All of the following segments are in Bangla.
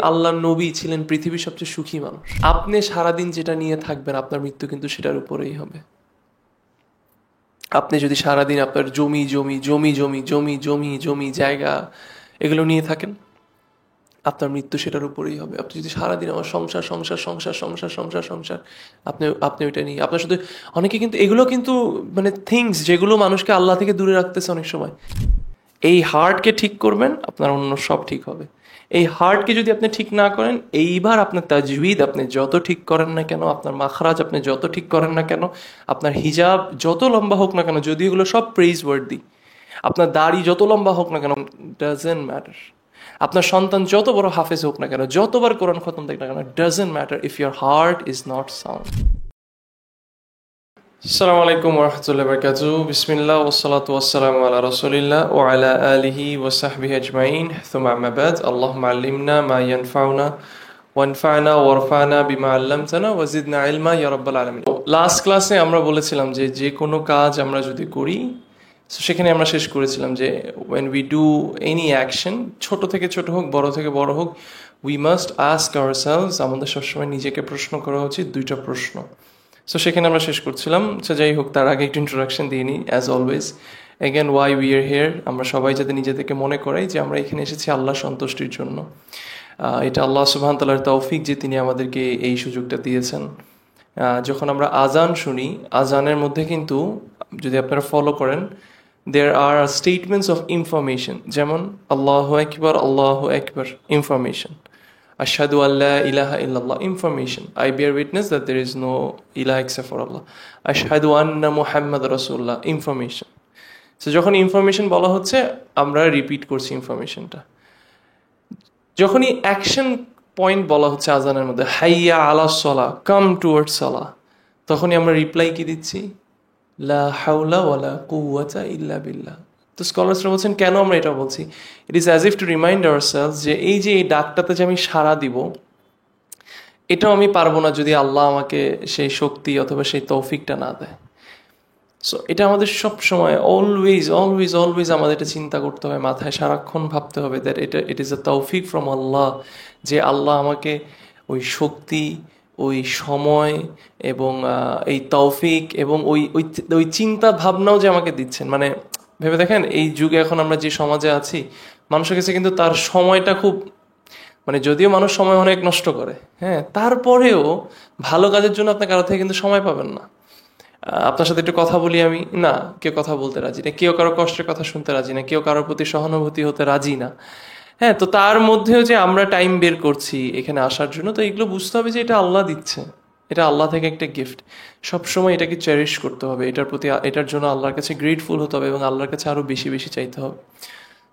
আল্লাহর নবী ছিলেন পৃথিবীর সবচেয়ে সুখী মানুষ। আপনি সারাদিন যেটা নিয়ে থাকবেন আপনার মৃত্যু কিন্তু সেটার উপরেই হবে। আপনি যদি সারাদিন আপনার জমি জমি জমি জমি জমি জমি জমি জায়গা এগুলো নিয়ে থাকেন, আপনার মৃত্যু সেটার উপরেই হবে। আপনি যদি সারাদিন আমার সংসার সংসার সংসার সংসার সংসার সংসার আপনি আপনি ওইটা নিয়ে আপনার শুধু অনেকে কিন্তু এগুলো কিন্তু মানে থিংস যেগুলো মানুষকে আল্লাহ থেকে দূরে রাখতেছে অনেক সময়। এই হার্টকে ঠিক করবেন, আপনার অন্য সব ঠিক হবে। এই হার্টকে যদি আপনি ঠিক না করেন, এইবার আপনার তাজউইদ আপনি যত ঠিক করেন না কেন, আপনার মাখরাজ আপনি যত ঠিক করেন না কেন, আপনার হিজাব যত লম্বা হোক না কেন, যদি এগুলো সব প্রেইজ ওয়ার্দি, আপনার দাড়ি যত লম্বা হোক না কেন, ডাজেন্ট ম্যাটার। আপনার সন্তান যত বড় হাফেজ হোক না কেন, যতবার কোরআন খতম দেখ না কেন, doesn't matter if your heart is not sound. আসসালামু আলাইকুম ওরহমতুল্লাহি ওয়া বারাকাতুহু। বিসমিল্লাহ ওয়াসসালাতু ওয়াসসালামু আলা রাসূলিল্লাহ ওয়া আলা আলিহি ওয়া সাহবিহি আজমাইন। সুম্মা আম্মা বাদ। আল্লাহুম্মা আল্লিমনা মা ইয়ানফাউনা ওয়ানফা'না ওয়ারফা'না বিমা আল্লামতানা ওয়া জিদনা ইলমা ইয়া রাব্বাল আলামিন। লাস্ট ক্লাসে আমরা বলেছিলাম যে যে কোনো কাজ আমরা যদি করি, সেখানে আমরা শেষ করেছিলাম যে when we do any action, ছোট থেকে ছোট হোক বড় থেকে বড় হোক, we must ask ourselves, আমাদের সবসময় নিজেকে প্রশ্ন করা উচিত দুইটা প্রশ্ন। সো সেখানে আমরা শেষ করছিলাম। সো যাই হোক, তার আগে একটু ইন্ট্রোডাকশন দিয়ে নিই as always. Again, why we are here, আমরা সবাই যাতে নিজেদেরকে মনে করাই যে আমরা এখানে এসেছি আল্লাহ সন্তুষ্টির জন্য। এটা আল্লাহ সুবহান তাআলার তৌফিক যে তিনি আমাদেরকে এই সুযোগটা দিয়েছেন। যখন আমরা আজান শুনি, আজানের মধ্যে কিন্তু যদি আপনারা ফলো করেন, there are statements of information, যেমন আল্লাহু আকবার information, ashhadu an la ilaha illallah information, I bear witness that there is no ilah except for Allah, ashhadu anna muhammad rasulullah information. So যখন ইনফরমেশন বলা হচ্ছে আমরা রিপিট করছি ইনফরমেশনটা। যখনই অ্যাকশন পয়েন্ট বলা হচ্ছে আজানের মধ্যে, হাইয়া আলাস সালাহ, কাম টুয়ার্ডস সালাহ, তখনই আমরা রিপ্লাই কি দিচ্ছি? লা হাওলা ওয়ালা কুওয়াতা ইল্লা বিল্লাহ। তো স্কলার্সরা বলছেন কেন আমরা এটা বলছি? It is as if two remind ourselves যে এই যে এই ডাকটাতে যে আমি সাড়া দিব, এটাও আমি পারবো না যদি আল্লাহ আমাকে সেই শক্তি অথবা সেই তৌফিকটা না দেয়। সো এটা আমাদের সব সময় অলওয়েজ অলওয়েজ অলওয়েজ আমাদের এটা চিন্তা করতে হবে, মাথায় সারাক্ষণ ভাবতে হবে দ্যাট ইট ইজ আ তৌফিক ফ্রম আল্লাহ, যে আল্লাহ আমাকে ওই শক্তি, ওই সময় এবং এই তৌফিক এবং ওই ওই ওই চিন্তা ভাবনাও যে আমাকে দিচ্ছেন। মানে ভেবে দেখেন, এই যুগে এখন আমরা যে সমাজে আছি, মানুষের কাছে কিন্তু তার সময়টা খুব, মানে যদিও মানুষ সময় অনেক নষ্ট করে, হ্যাঁ, তারপরেও ভালো কাজের জন্য আপনার কারো থেকে কিন্তু সময় পাবেন না। আপনার সাথে একটু কথা বলি আমি, না, কেউ কথা বলতে রাজি না, কেউ কারো কষ্টের কথা শুনতে রাজি না, কেউ কারোর প্রতি সহানুভূতি হতে রাজি না। হ্যাঁ, তো তার মধ্যেও যে আমরা টাইম বের করছি এখানে আসার জন্য, তো এগুলো বুঝতে হবে যে এটা আল্লাহ দিচ্ছে, এটা আল্লাহ থেকে একটা গিফট। সবসময় এটাকে চেরিশ করতে হবে, এটার প্রতি, এটার জন্য আল্লাহর কাছে গ্রেটফুল হতে হবে এবং আল্লাহর কাছে আরও বেশি বেশি চাইতে হবে।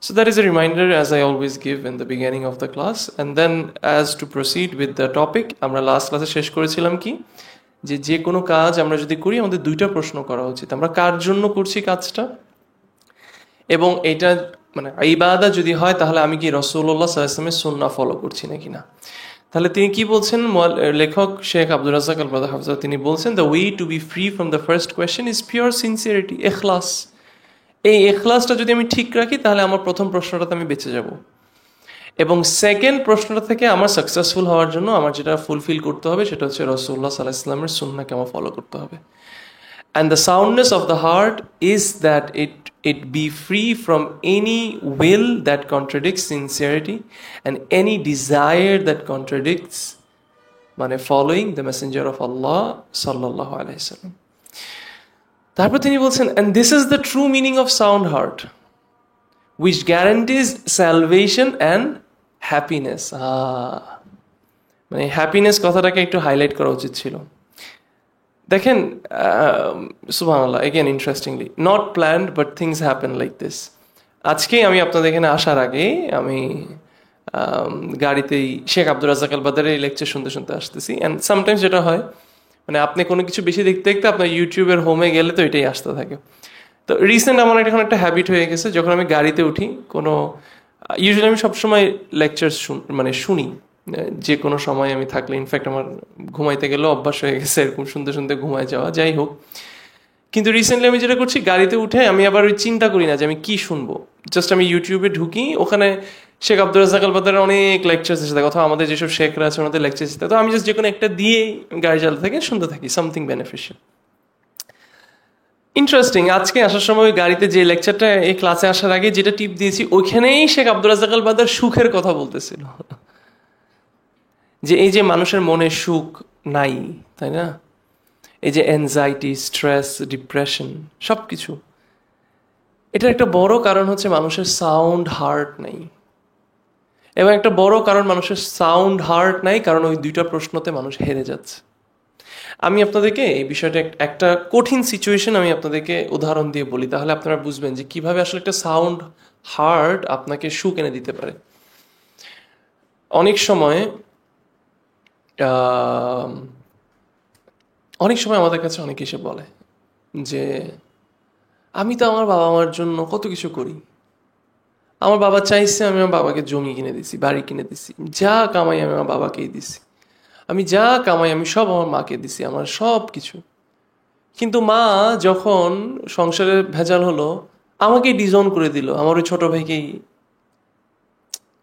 So that is a reminder as I always give in the beginning of the class. And then as to proceed with the topic, আমরা লাস্ট ক্লাসে শেষ করেছিলাম কি, যে যে কোনো কাজ আমরা যদি করি আমাদের দুইটা প্রশ্ন করা উচিত, আমরা কার জন্য করছি কাজটা, এবং এটা মানে ইবাদত যদি হয় তাহলে আমি কি রাসূলুল্লাহ সাল্লাল্লাহু আলাইহি ওয়াসাল্লামের সুন্নাহ ফলো করছি নাকি না। তাহলে তিনি কি বলছেন, লেখক শেখ আব্দুর রাজ্জাক আল বাদর হাফিজাহ, তিনি বলছেন the way to be free from the first question is pure sincerity, ইখলাস। এই ইখলাসটা যদি আমি ঠিক রাখি তাহলে আমার প্রথম প্রশ্নটাতে আমি বেঁচে যাব, এবং সেকেন্ড প্রশ্নটা থেকে আমার সাকসেসফুল হওয়ার জন্য আমার যেটা ফুলফিল করতে হবে সেটা হচ্ছে রাসূলুল্লাহ সাল্লাল্লাহু আলাইহি ওয়াসাল্লামের সুন্নাহকে আমার ফলো করতে হবে। And the soundness of the heart is that it be free from any will that contradicts sincerity and any desire that contradicts মানে following the messenger of Allah sallallahu alaihi wasallam. তারপর তিনি বলছেন, and this is the true meaning of sound heart which guarantees salvation and happiness. মানে হ্যাপিনেস কথাটাকে একটু হাইলাইট করা উচিত ছিল। দেখেন, সুবহানাল্লাহ, again interestingly, not planned but things happen like this. আজকেই আমি আপনাদের এখানে আসার আগে আমি গাড়িতেই শেখ আব্দুর রাজ্জাক আল বাদরের এই লেকচার শুনতে শুনতে আসতেছি। অ্যান্ড সামটাইমস যেটা হয়, মানে আপনি কোনো কিছু বেশি দেখতে দেখতে আপনার ইউটিউবের হোমে গেলে তো এটাই আসতে থাকে। তো রিসেন্ট আমার এখন একটা হ্যাবিট হয়ে গেছে, যখন আমি গাড়িতে উঠি, কোনো ইউজুয়ালি আমি সবসময় লেকচার শুনি যে কোনো সময় আমি থাকলে। ইনফ্যাক্ট আমার ঘুমাইতে গেলেও অভ্যাস হয়ে গেছে এরকম শুনতে শুনতে ঘুমায় যাওয়া, যাই হোক। কিন্তু রিসেন্টলি আমি যেটা করছি, গাড়িতে উঠে আমি আবার ওই চিন্তা করি না যে আমি কি শুনবো, জাস্ট আমি ইউটিউবে ঢুকি, ওখানে শেখ আব্দুর রাজ্জাক আল বাদরের অনেক লেকচার এসে থাকে, অথবা আমাদের যেসব শেখরা আছে ওনাদের লেকচার এসে থাকে, তো আমি জাস্ট যে কোনো একটা দিয়ে গাড়ি চালাতে থাকি, শুনতে থাকি, সামথিং বেনিফিশিয়াল। ইন্টারেস্টিং, আজকে আসার সময় গাড়িতে যে লেকচারটা, এই ক্লাসে আসার আগে যেটা টিপ দিয়েছি, ওইখানেই শেখ আব্দুর রাজ্জাক আল বাদর সুখের কথা বলতেছিল, যে এই যে মানুষের মনে সুখ নাই, তাই না, এই যে অ্যাংজাইটি, স্ট্রেস, ডিপ্রেশন, সব কিছু, এটার একটা বড় কারণ হচ্ছে মানুষের সাউন্ড হার্ট নাই। এবং একটা বড় কারণ মানুষের সাউন্ড হার্ট নাই, কারণ ওই দুইটা প্রশ্নতে মানুষ হেরে যাচ্ছে। আমি আপনাদেরকে এই বিষয়টা একটা কঠিন সিচুয়েশন আমি আপনাদেরকে উদাহরণ দিয়ে বলি, তাহলে আপনারা বুঝবেন যে কিভাবে আসলে একটা সাউন্ড হার্ট আপনাকে সুখ এনে দিতে পারে। অনেক সময় আমাদের কাছে অনেকে এসে বলে যে আমি তো আমার বাবা মার জন্য কত কিছু করি, আমার বাবা চাইছে, আমি আমার বাবাকে জমি কিনে দিছি, বাড়ি কিনে দিছি, যা কামাই আমি আমার বাবাকেই দিছি, আমি যা কামাই আমি সব আমার মাকে দিছি, আমার সব কিছু। কিন্তু মা যখন সংসারে ভেজাল হলো, আমাকেই ডিজোন করে দিল, আমার ওই ছোট ভাইকেই,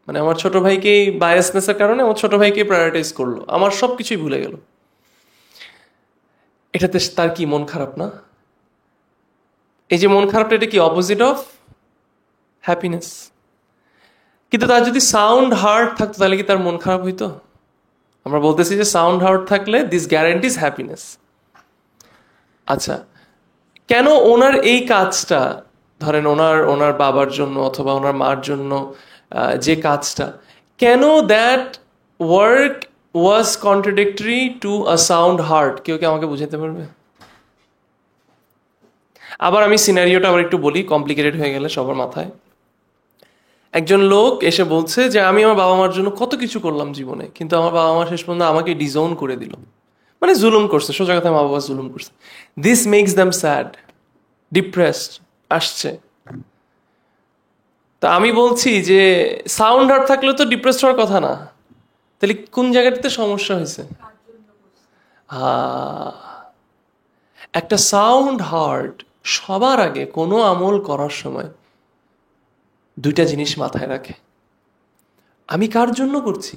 মানে আমার ছোট ভাইকেই বায়াসনেসের কারণে আমার ছোট ভাইকে প্রায়োরিটাইজ করলো, আমার সব কিছুই ভুলে গেল। এটাতে তার কি মন খারাপ না? এই যে মন খারাপটা, এটা কি অপোজিট অফ হ্যাপিনেস? কিন্তু তার যদি সাউন্ড হার্ট থাকতো তাহলে কি তার মন খারাপ হইতো? আমরা বলতেছি যে সাউন্ড হার্ট থাকলে দিস গ্যারান্টিজ হ্যাপিনেস। আচ্ছা, কেন ওনার এই কাজটা, ধরেন ওনার বাবার জন্য অথবা ওনার মার জন্য যে কাজটা, কেন that work was contradictory to a sound heart? কেউ কি আমাকে বুঝাতে পারবে? আবার আমি সিনারিওটা আবার একটু বলি, কমপ্লিকেটেড হয়ে গেলে সবার মাথায়। একজন লোক এসে বলছে যে আমি আমার বাবা মার জন্য কত কিছু করলাম জীবনে, কিন্তু আমার বাবা মা শেষ পর্যন্ত আমাকে ডিজোন করে দিল, মানে জুলুম করছে, সোজা কথা মা বাবা জুলুম করছে। This makes them sad, depressed, আসছে। তা আমি বলছি যে সাউন্ড হার্ট থাকলে তো ডিপ্রেসড হওয়ার কথা না, তাহলে কোন জায়গাটাতে সমস্যা হয়েছে? একটা সাউন্ড হার্ট সবার আগে কোনো আমল করার সময় দুইটা জিনিস মাথায় রাখে, আমি কার জন্য করছি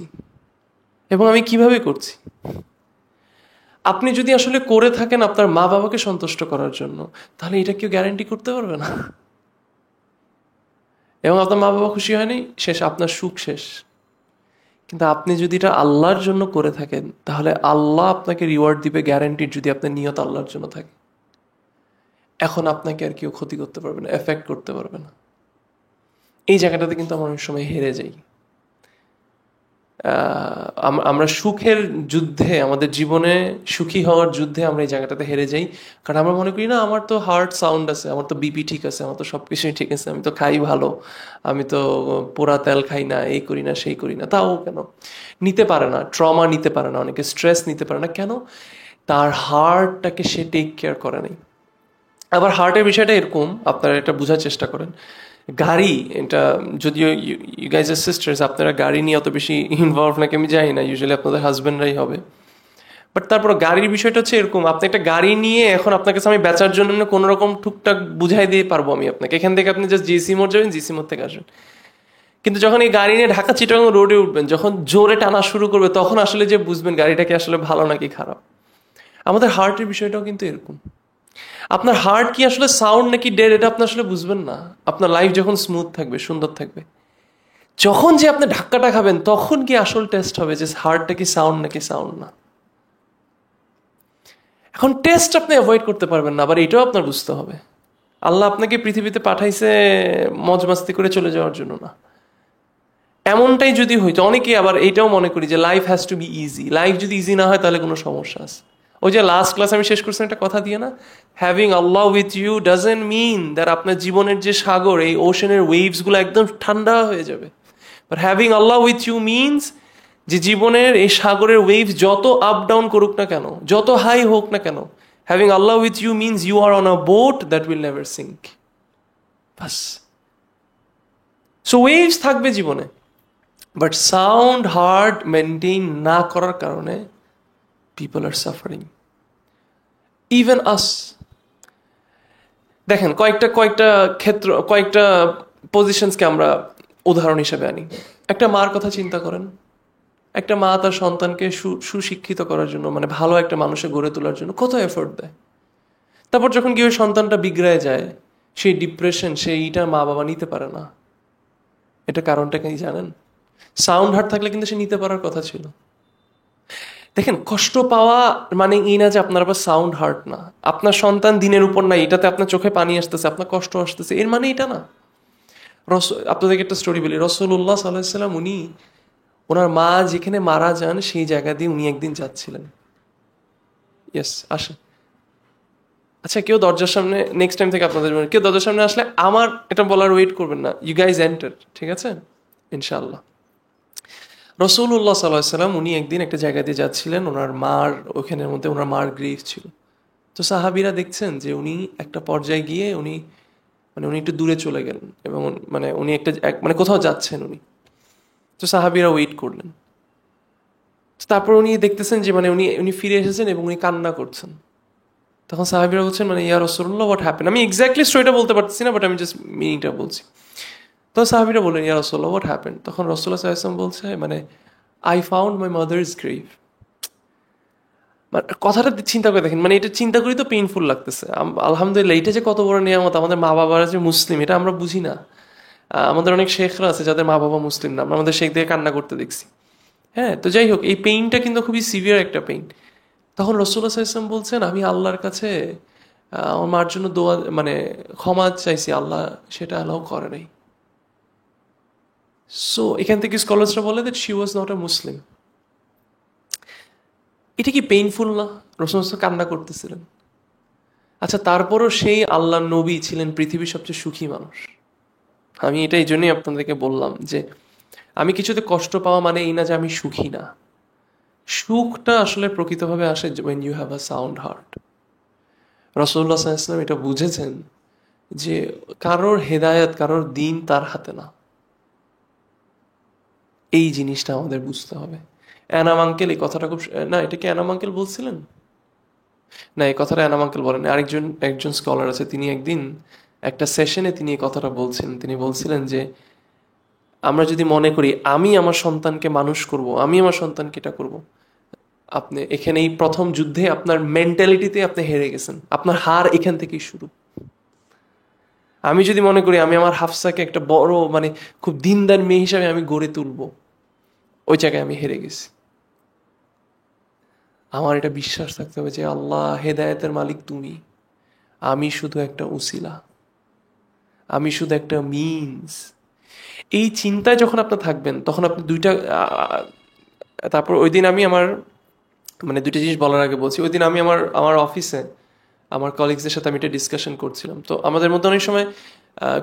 এবং আমি কিভাবে করছি। আপনি যদি আসলে করে থাকেন আপনার মা বাবাকে সন্তুষ্ট করার জন্য, তাহলে এটা কেউ গ্যারান্টি করতে পারবে না, এবং আপনার মা বাবা খুশি হয়নি, শেষ, আপনার সুখ শেষ। কিন্তু আপনি যদি এটা আল্লাহর জন্য করে থাকেন, তাহলে আল্লাহ আপনাকে রিওয়ার্ড দিবে গ্যারান্টিড, যদি আপনার নিয়ত আল্লাহর জন্য থাকে। এখন আপনাকে আর কেউ ক্ষতি করতে পারবে না, এফেক্ট করতে পারবে না। এই জায়গাটাতে কিন্তু আমরা অনেক সময় হেরে যাই। আমরা সুখের যুদ্ধে, আমাদের জীবনে সুখী হওয়ার যুদ্ধে আমরা এই জায়গাটাতে হেরে যাই, কারণ আমরা মনে করি না আমার তো হার্ট সাউন্ড আছে, আমার তো বিপি ঠিক আছে, আমার তো সব কিছুই ঠিক আছে, আমি তো খাই ভালো, আমি তো পোড়া তেল খাই না, এই করি না সেই করি না। তাও কেন নিতে পারে না? ট্রমা নিতে পারে না, অনেকে স্ট্রেস নিতে পারে না, কেন? তার হার্টটাকে সে টেক কেয়ার করে নাই। আবার হার্টের বিষয়টা এরকম, আপনারা এটা বোঝার চেষ্টা করেন। গাড়ি, এটা যদিও ইউ গাইজ আর সিস্টার্স, আপনারা গাড়ি নিয়ে অত বেশি ইনভলভ নাকি আমি জানি না, ইউজুয়ালি আপনাদের হাজব্যান্ডরাই হবে। বাট তারপর গাড়ির বিষয়টা হচ্ছে এরকম, আপনি একটা গাড়ি নিয়ে, এখন আপনার কাছে আমি বেচার জন্য কোনো রকম টুকটাক বুঝাই দিয়ে পারবো আমি আপনাকে, এখান থেকে আপনি জাস্ট জিসি মোড় যাবেন, জিসি মোড় থেকে আসবেন। কিন্তু যখন এই গাড়ি নিয়ে ঢাকা চিটাগাং রোডে উঠবেন, যখন জোরে টানা শুরু করবে, তখন আসলে যে বুঝবেন গাড়িটাকে আসলে ভালো নাকি খারাপ। আমাদের হার্টের বিষয়টাও কিন্তু এরকম। আপনার হার্ট কি আসলে সাউন্ড নাকি ডেড, এটা আপনি আসলে বুঝবেন না। আপনার লাইফ যখন স্মুথ থাকবে, সুন্দর থাকবে, যখন যে আপনি ধাক্কাটা খাবেন, তখন কি আসল টেস্ট হবে যে হার্টটা কি সাউন্ড নাকি সাউন্ড না। এখন টেস্ট আপনি অ্যাভয়েড করতে পারবেন না, আবার এটাও আপনার বুঝতে হবে আল্লাহ আপনাকে পৃথিবীতে পাঠাইছে মজ মাস্তি করে চলে যাওয়ার জন্য না। এমনটাই যদি হইতো, অনেকে আবার এইটাও মনে করি যে life has to be easy, life যদি ইজি না হয় তাহলে কোনো সমস্যা আছে। ওই যে লাস্ট ক্লাস আমি শেষ করছিলাম একটা কথা দিয়ে না, having Allah with you doesn't mean that আপনার জীবনের যে সাগর, এই ওশানের ওয়েভসগুলো একদম ঠান্ডা হয়ে যাবে। But having Allah with you means যে জীবনের এই সাগরের ওয়েভস যত আপ ডাউন করুক না কেন, যত হাই হোক না কেন, having Allah with you means you are on a boat that will never sink. বাস। সো ওয়েভস থাকবে জীবনে, বাট সাউন্ড হার্ট মেনটেন না করার কারণে people are suffering, even us. দেখেন কয়েকটা ক্ষেত্র, কয়েকটা পজিশনসকে আমরা উদাহরণ হিসেবে আনি, একটা মার কথা চিন্তা করেন। একটা মা তার সন্তানকে সুশিক্ষিত করার জন্য, মানে ভালো একটা মানুষে গড়ে তোলার জন্য কত এফোর্ট দেয়। তারপর যখন কি ওই সন্তানটা বিগড়ায় যায়, সেই ডিপ্রেশন, সেইটা মা বাবা নিতে পারে না। এটা কারণটা কি জানেন? সাউন্ড হার্ট থাকলে কিন্তু সে নিতে পারার কথা ছিল। দেখেন, কষ্ট পাওয়া মানে এই না যে আপনার আবার সাউন্ড হার্ট না। আপনার সন্তান দিনের উপর নাই, এটাতে আপনার চোখে পানি আসতেছে, আপনার কষ্ট আসতেছে, এর মানে এটা না। আপনাদেরকে একটা স্টোরি বলি। রাসূলুল্লাহ সাল্লাল্লাহু আলাইহি ওয়াসাল্লাম, উনি ওনার মা যেখানে মারা যান সেই জায়গা দিয়ে উনি একদিন যাচ্ছিলেন। ইয়েস, আসেন। আচ্ছা, কেউ দরজার সামনে, নেক্সট টাইম থেকে আপনাদের কেউ দরজার সামনে আসলে আমার এটা বলার ওয়েট করবেন না, ইউ গাইজ এন্টার, ঠিক আছে? ইনশাআল্লাহ। রাসূলুল্লাহ সাল্লাল্লাহু আলাইহি ওয়াসাল্লাম উনি একদিন একটা জায়গা দিয়ে যাচ্ছিলেন, ওনার মার ওখানের মধ্যে ওনার মার গ্রিফ ছিল। তো সাহাবীরা দেখছেন যে উনি একটা পর্যায়ে গিয়ে উনি একটু দূরে চলে গেলেন এবং উনি মানে কোথাও যাচ্ছেন উনি। তো সাহাবীরা ওয়েট করলেন। তারপর উনি দেখতেছেন যে উনি ফিরে এসেছেন এবং উনি কান্না করছেন। তখন সাহাবীরা বলছেন, ইয়া রাসূলুল্লাহ, হোয়াট হ্যাপেন? আমি এক্স্যাক্টলি স্টোরিটা বলতে পারতেছি না, বাট আমি জাস্ট মিনিংটা বলছি। তো সাহাবীরা বললেন, ইয়া রাসূলুল্লাহ, হোয়াট হ্যাপেন? তখন রাসূলুল্লাহ সাল্লাল্লাহু আলাইহি ওয়াসাল্লাম বলছে, I found my mother's grave. কথাটা চিন্তা করে দেখেন, এটা চিন্তা করি তো পেইনফুল লাগতেছে। আলহামদুলিল্লাহ, এটা যে কত বড় নিয়ামত, আমাদের মা বাবারা যে মুসলিম, এটা আমরা বুঝি না। আমাদের অনেক শেখরা আছে যাদের মা বাবা মুসলিম না, আমরা আমাদের শেখ দিয়ে কান্না করতে দেখছি। হ্যাঁ, তো যাই হোক, এই পেইনটা কিন্তু খুবই সিভিয়ার একটা পেইন। তখন রাসূলুল্লাহ সাল্লাল্লাহু আলাইহি ওয়াসাল্লাম বলছেন, আমি আল্লাহর কাছে আমার মার জন্য দোয়া, ক্ষমা চাইছি, আল্লাহ সেটা অ্যালাউ করে নাই। সো এখান থেকে স্কলার্সরা বলে that she was not a Muslim. এটা কি পেইনফুল না? রাসূলুল্লাহ কান্না করতেছিলেন। আচ্ছা, তারপরও সেই আল্লাহর নবী ছিলেন পৃথিবীর সবচেয়ে সুখী মানুষ। আমি এটা এই জন্যই আপনাদেরকে বললাম যে আমি কিছুতে কষ্ট পাওয়া মানে এই না যে আমি সুখী না। সুখটা আসলে প্রকৃতভাবে আসে when you have a sound heart. রাসূলুল্লাহ সাল্লাল্লাহু আলাইহি ওয়াসাল্লাম এটা বুঝেছেন যে কারোর হেদায়েত, কারোর দ্বীন তার হাতে না। এই জিনিসটা আমাদের বুঝতে হবে। অ্যানাম আঙ্কেল এই কথাটা না, এটা কি অ্যানাম আঙ্কেল বলছিলেন? না, এই কথাটা অ্যানাম আঙ্কেল বলেন। একজন স্কলার আছে, তিনি একদিন একটা সেশনে তিনি এই কথাটা বলছিলেন। তিনি বলছিলেন যে আমরা যদি মনে করি আমি আমার সন্তানকে মানুষ করব, আমি আমার সন্তানকে এটা করব, আপনি এখানে এই প্রথম যুদ্ধে আপনার মেন্টালিটিতে আপনি হেরে গেছেন। আপনার হার এখান থেকেই শুরু। আমি যদি মনে করি আমি আমার হাফসাকে একটা বড় খুব দিনদার মেয়ে হিসাবে আমি গড়ে তুলব, ওই জায়গায় আমি হেরে গেছি। আমার এটা বিশ্বাস থাকতে হবে যে আল্লাহ হেদায়েতের মালিক তুমি, আমি শুধু একটা উসিলা, আমি শুধু একটা মিনস। এই চিন্তায় যখন আপনি থাকবেন তখন আপনি তারপর ওই দিন আমি আমার দুইটা জিনিস বলার আগে বলছি। ওই দিন আমি আমার অফিসে আমার কলিগসদের সাথে আমি এটা ডিসকাশন করছিলাম। তো আমাদের মধ্যে অনেক সময়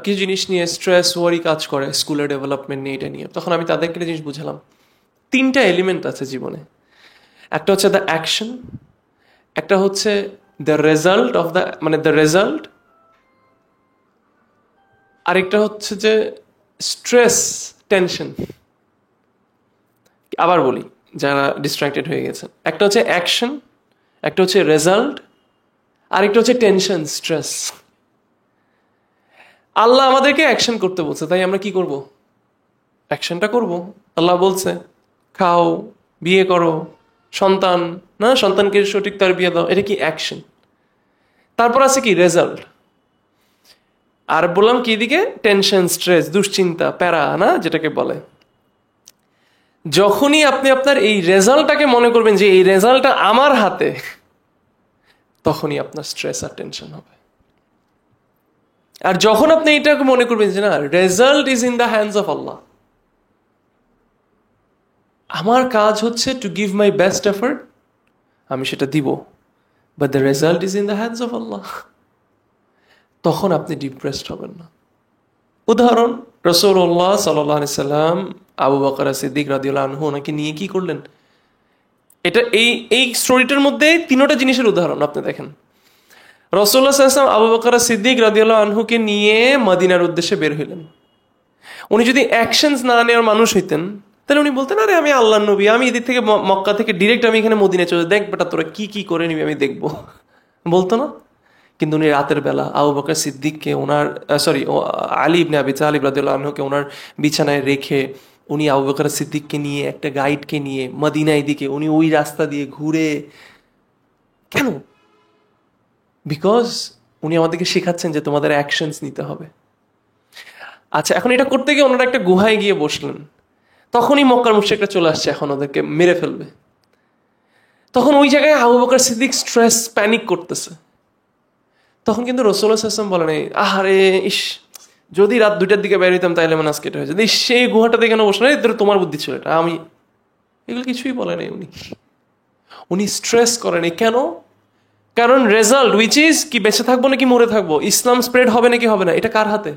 কিছু জিনিস নিয়ে স্ট্রেস, ওয়ারি কাজ করে, স্কুলের ডেভেলপমেন্ট নিয়ে, এটা নিয়ে। তখন আমি তাদেরকে একটা জিনিস বুঝালাম, 3টা এলিমেন্ট আছে জীবনে। একটা হচ্ছে দ্য অ্যাকশন, একটা হচ্ছে the result of the result, আরেকটা হচ্ছে যে স্ট্রেস, টেনশন। আবার বলি যারা ডিস্ট্রাক্টেড হয়ে গেছেন, একটা হচ্ছে অ্যাকশন, একটা হচ্ছে রেজাল্ট, আরেকটা হচ্ছে টেনশন, স্ট্রেস। আল্লাহ আমাদেরকে অ্যাকশন করতে বলছে, তাই আমরা কি করব? অ্যাকশনটা করব। আল্লাহ বলছে খাও, বিয়ে করো, সন্তানকে সঠিক তারবিয়া দাও, এটা কি অ্যাকশন। তারপর আছে কি রেজাল্ট। আর বললাম কি দিকে? টেনশন, স্ট্রেস, দুশ্চিন্তা, প্যারা, যেটাকে বলে। যখনই আপনি আপনার এই রেজাল্টটাকে মনে করবেন যে এই রেজাল্টটা আমার হাতে, তখনই আপনার স্ট্রেস আর টেনশন হবে। আর যখন আপনি এটাকে মনে করবেন যে না, result is in the hands of Allah, আমার কাজ হচ্ছে to give my best effort, আমি সেটা দিব, but the result is in the hands of Allah, তখন আপনি ডিপ্রেসড হবেন না। উদাহরণ, রাসূলুল্লাহ সাল্লাল্লাহু আলাইহি সাল্লাম আবু বকর সিদ্দিক রাদিয়াল্লাহু আনহু ওনাকে নিয়ে কি করলেন? এটা এই স্টোরিটার মধ্যে 3টা জিনিসের উদাহরণ আপনি দেখেন। রাসূলুল্লাহ সাল্লাল্লাহু আলাইহি ওয়াসাল্লাম আবু বকর সিদ্দিক রাদিয়াল্লাহু আনহুকে নিয়ে মদিনার উদ্দেশ্যে বের হইলেন। উনি যদি অ্যাকশনস না নেওয়ার মানুষ হইতেন, তাহলে উনি বলতেন, আরে আমি আল্লাহর নবী, আমি এদিক থেকে মক্কা থেকে ডিরেক্ট আমি এখানে মদিনায় চলে, দেখ বেটা তোরা কি কি করে নিবি আমি দেখবো, বলতো না? কিন্তু উনি রাতের বেলা আবু বকর সিদ্দিককে ওনার আলী ইবনে আবি তালিব রাদিয়াল্লাহু আনহুকে ওনার বিছানায় রেখে উনি আবু বকর সিদ্দিককে নিয়ে একটা গাইডকে নিয়ে মদিনায় দিকে উনি ওই রাস্তা দিয়ে ঘুরে, কেন? বিকজ উনি আমাদেরকে শেখাচ্ছেন যে তোমাদের অ্যাকশনস নিতে হবে। আচ্ছা, এখন এটা করতে গিয়ে ওনারা একটা গুহায় গিয়ে বসলেন, তখনই মক্কার মুশরিকরা চলে আসছে, এখন ওদেরকে মেরে ফেলবে। তখন ওই জায়গায় আবু বকর সিদ্দিক স্ট্রেস প্যানিক করতেছে। তখন কিন্তু রাসূলুল্লাহ সাল্লাল্লাহু আলাইহি ওয়াসাল্লাম বলেন, আহারে ইস, যদি রাত 2টার দিকে বের হইতাম তাইলে মানে আজকে এটা হয়ে যেত, সেই গুহাটাতে কেন বসলেন, এদের তোমার বুদ্ধি ছিল এটা, আমি এগুলো কিছুই বলে নাই। উনি স্ট্রেস করেনি। কেন? কারণ রেজাল্ট উইচ ইজ কি বেঁচে থাকবো নাকি মরে থাকবো, ইসলাম স্প্রেড হবে নাকি হবে না, এটা কার হাতে?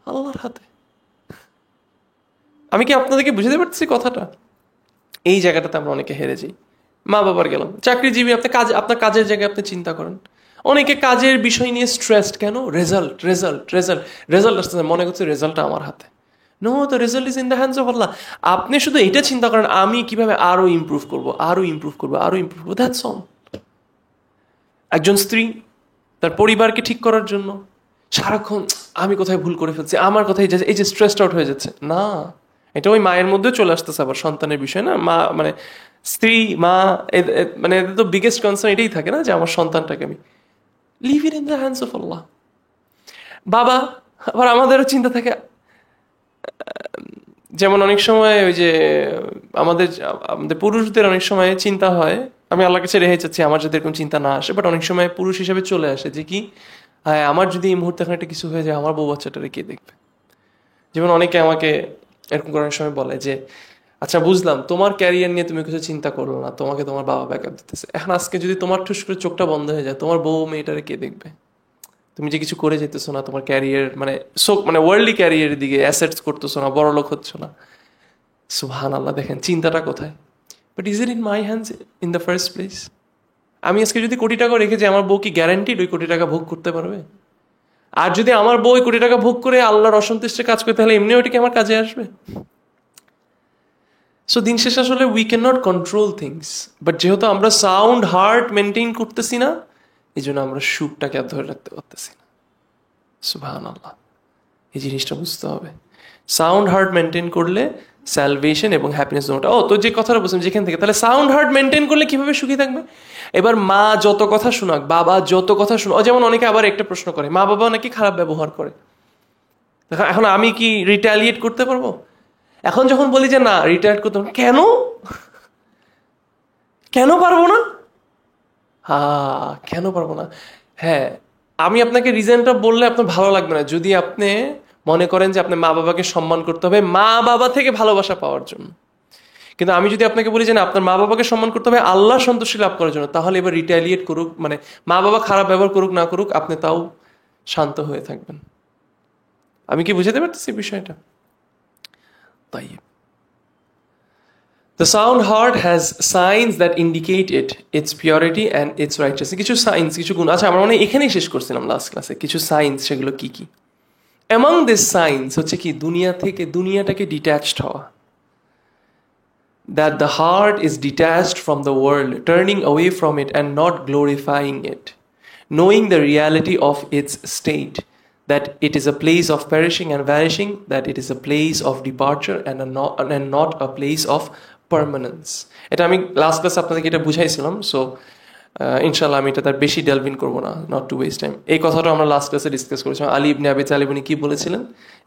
আল্লাহর হাতে। আমি কি আপনাদেরকে বুঝাতে পারছি কথাটা? এই জায়গাটাতে আমরা অনেকে হেরে যাই। মা বাবার গেলাম, চাকরিজীবী, আপনি কাজ, আপনার কাজের জায়গায় আপনি চিন্তা করেন, অনেকে কাজের বিষয় নিয়ে স্ট্রেসড। কেন? রেজাল্ট রেজাল্ট রেজাল্ট রেজাল্ট আসতেছে, মনে করছে রেজাল্টটা আমার হাতে। No, the result is in the hands of Allah. আপনি শুধু এটা চিন্তা করেন আমি কিভাবে আরো ইমপ্রুভ করবো, আরো ইমপ্রুভ করবো, আরো ইমপ্রুভ করবো, দ্যাটস অল। একজন স্ত্রী তার পরিবারকে ঠিক করার জন্য সারাক্ষণ আমি কোথায় ভুল করে ফেলছি, আমার কথাই এই যে স্ট্রেসড আউট হয়ে যাচ্ছে, না, এটা ওই মায়ের মধ্যেও চলে আসতেছে আবার সন্তানের বিষয় না। মা মানে স্ত্রী, মা, মানে এদের তো বিগেস্ট কনসার্ন এটাই থাকে না যে আমার সন্তানটাকে আমি leave it in the hands of Allah. বাবা, আবার আমাদেরও চিন্তা থাকে, যেমন অনেক সময় ওই যে আমাদের আমাদের পুরুষদের অনেক সময় চিন্তা হয়, আমি আল্লাহর কাছে রেহাই চাচ্ছি আমার যদি এরকম চিন্তা না আসে, বাট অনেক সময় পুরুষ হিসেবে চলে আসে যে কি, হ্যাঁ আমার যদি এই মুহূর্তে একটা কিছু হয়ে যায় আমার বউ বাচ্চাটারে কে দেখবে। যেমন অনেকে আমাকে এরকম করার সময় বলে যে আচ্ছা বুঝলাম তোমার ক্যারিয়ার নিয়ে তুমি কিছু চিন্তা করো না, তোমাকে তোমার বাবা ব্যাকআপ দিতেছে, এখন আজকে যদি তোমার ঠুস করে চোখটা বন্ধ হয়ে যায় তোমার বউ মেয়েটারে কে দেখবে? তুমি যে কিছু করে যেতেছো না, তোমার ক্যারিয়ার মানে মানে ওয়ার্ল্ডলি ক্যারিয়ারের দিকে অ্যাসেটস করতেছো না, বড় লোক হচ্ছ না, সুবহানাল্লাহ, দেখেন চিন্তাটা কোথায়। But is it in my hands in the first place? আমি আজকে যদি কোটি টাকা রেখে যে আমার বউ কি গ্যারান্টিড ওই কোটি টাকা ভোগ করতে পারবে? আর যদি আমার বউ ওই কোটি টাকা ভোগ করে আল্লাহর অসন্তুষ্টে কাজ করে, তাহলে এমনি ওইটা কি আমার কাজে আসবে? সো দিন শেষে আসলে we can not control things, but যেহেতু আমরা সাউন্ড হার্ট মেনটেন করতেছি না, এই জন্য আমরা সুখটাকে আর ধরে রাখতে পারতেছি না। সুবহানাল্লাহ, এই জিনিসটা বুঝতে হবে। সাউন্ড হার্ট মেনটেন করলে স্যালভেশন এবং হ্যাপিনেস দুটোটা। তো যে কথাটা বলছিলাম যেখান থেকে, তাহলে সাউন্ড হার্ট মেনটেন করলে কিভাবে সুখী থাকবে? এবার মা যত কথা শোনাক, বাবা যত কথা শোনাক, যেমন অনেকে আবার একটা প্রশ্ন করে মা বাবা নাকি খারাপ ব্যবহার করে, এখন আমি কি রিটালিয়েট করতে পারবো? এখন যখন বলি যে না রিটায়ার করতে পারবো, কেন কেন পারবো না? কেন পারবো না? হ্যাঁ, আমি আপনাকে রিজনটা বললে আপনার ভালো লাগবে না, যদি আপনি মনে করেন যে আপনার মা বাবাকে সম্মান করতে হবে মা বাবা থেকে ভালোবাসা পাওয়ার জন্য। কিন্তু আমি যদি আপনাকে বলি যে না আপনার মা বাবাকে সম্মান করতে হবে আল্লাহ সন্তুষ্টি লাভ করার জন্য, তাহলে এবার রিটালিয়েট করুক, মানে মা বাবা খারাপ ব্যবহার করুক না করুক, আপনি তাও শান্ত হয়ে থাকবেন। আমি কি বুঝাতে পারতেছি বিষয়টা? তাই The sound heart has signs that indicate its purity and its righteousness. কিছু সাইন্স, কিছু গুণ। আচ্ছা, আমরা মানে এখানেই শেষ করছিলাম লাস্ট ক্লাসে। কিছু সাইন্স, সেগুলো কি কি? Among this signs হচ্ছে কি, দুনিয়া থেকে, দুনিয়াটাকে ডিট্যাচড হওয়া। That the heart is detached from the world, turning away from it and not glorifying it, knowing the reality of its state, that it is a place of perishing and vanishing, that it is a place of departure and not a place of permanence. এটা আমি লাস্ট ক্লাসে আপনাদেরকে এটা বুঝাইছিলাম, সো ইনশাল্লাহ আমি এটা তার বেশি ডেলভিন করবো না, নট টু ওয়েস্ট টাইম। এই কথাটা আমরা লাস্ট ক্লাসে ডিসকাস করেছিলাম। আলী ইবনে আবি তালিব উনি কি বলেছিলেন?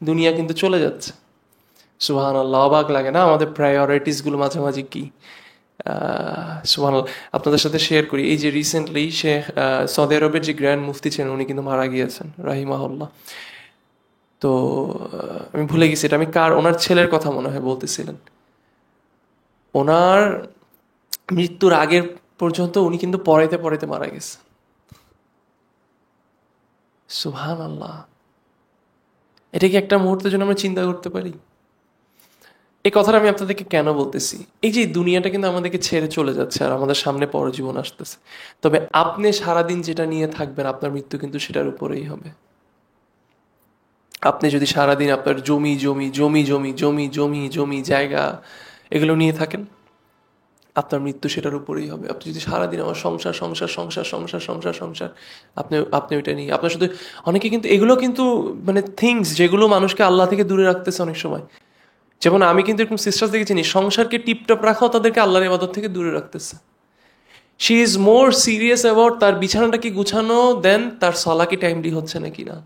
দুনিয়া কিন্তু চলে যাচ্ছে। সুবহানাল্লাহ, অবাক লাগে না আমাদের প্রায়োরিটিসগুলো মাঝে মাঝে কি? সুবহানাল্লাহ, আপনাদের সাথে শেয়ার করি, এই যে রিসেন্টলি সৌদি আরবের যে গ্র্যান্ড মুফতি ছিলেন উনি কিন্তু মারা গিয়েছেন রাহিমাহুল্লাহ। তো আমি ভুলে গেছি এটা, আমি ওনার ছেলের কথা মনে হয় বলতেছিলেন। ওনার মৃত্যুর আগের পর্যন্ত উনি কিন্তু পড়াইতে পড়াইতে মারা গেছে। সুবহানাল্লাহ, এটা কি একটা মুহূর্তের জন্য আমরা চিন্তা করতে পারি? এই কথাটা আমি আপনাদেরকে কেন বলতেছি? এই যে দুনিয়াটা কিন্তু আমাদেরকে ছেড়ে চলে যাচ্ছে আর আমাদের সামনে পরজীবন আসতেছে, তবে আপনি সারাদিন যেটা নিয়ে থাকবেন আপনার মৃত্যু কিন্তু সেটার উপরেই হবে। আপনি যদি সারাদিন আপনার জমি জমি জমি জমি জমি জমি জমি জায়গা এগুলো নিয়ে থাকেন, আপনার মৃত্যু সেটার উপরেই হবে। আপনি যদি সারাদিন আমার সংসার সংসার সংসার সংসার সংসার সংসার, আপনি আপনি ওইটা নিয়ে আপনার শুধু, অনেকে কিন্তু এগুলো কিন্তু মানে থিংস যেগুলো মানুষকে আল্লাহ থেকে দূরে রাখতেছে অনেক সময়। যেমন আমি কিন্তু এরকম সিস্টার্স দেখেছি সংসারকে টিপটপ রাখাও তাদেরকে আল্লাহর ইবাদত থেকে দূরে রাখতেছে। She is more serious about তার বিছানাটা কি গুছানো দেন তার সলা কি টাইমলি হচ্ছে নাকি না।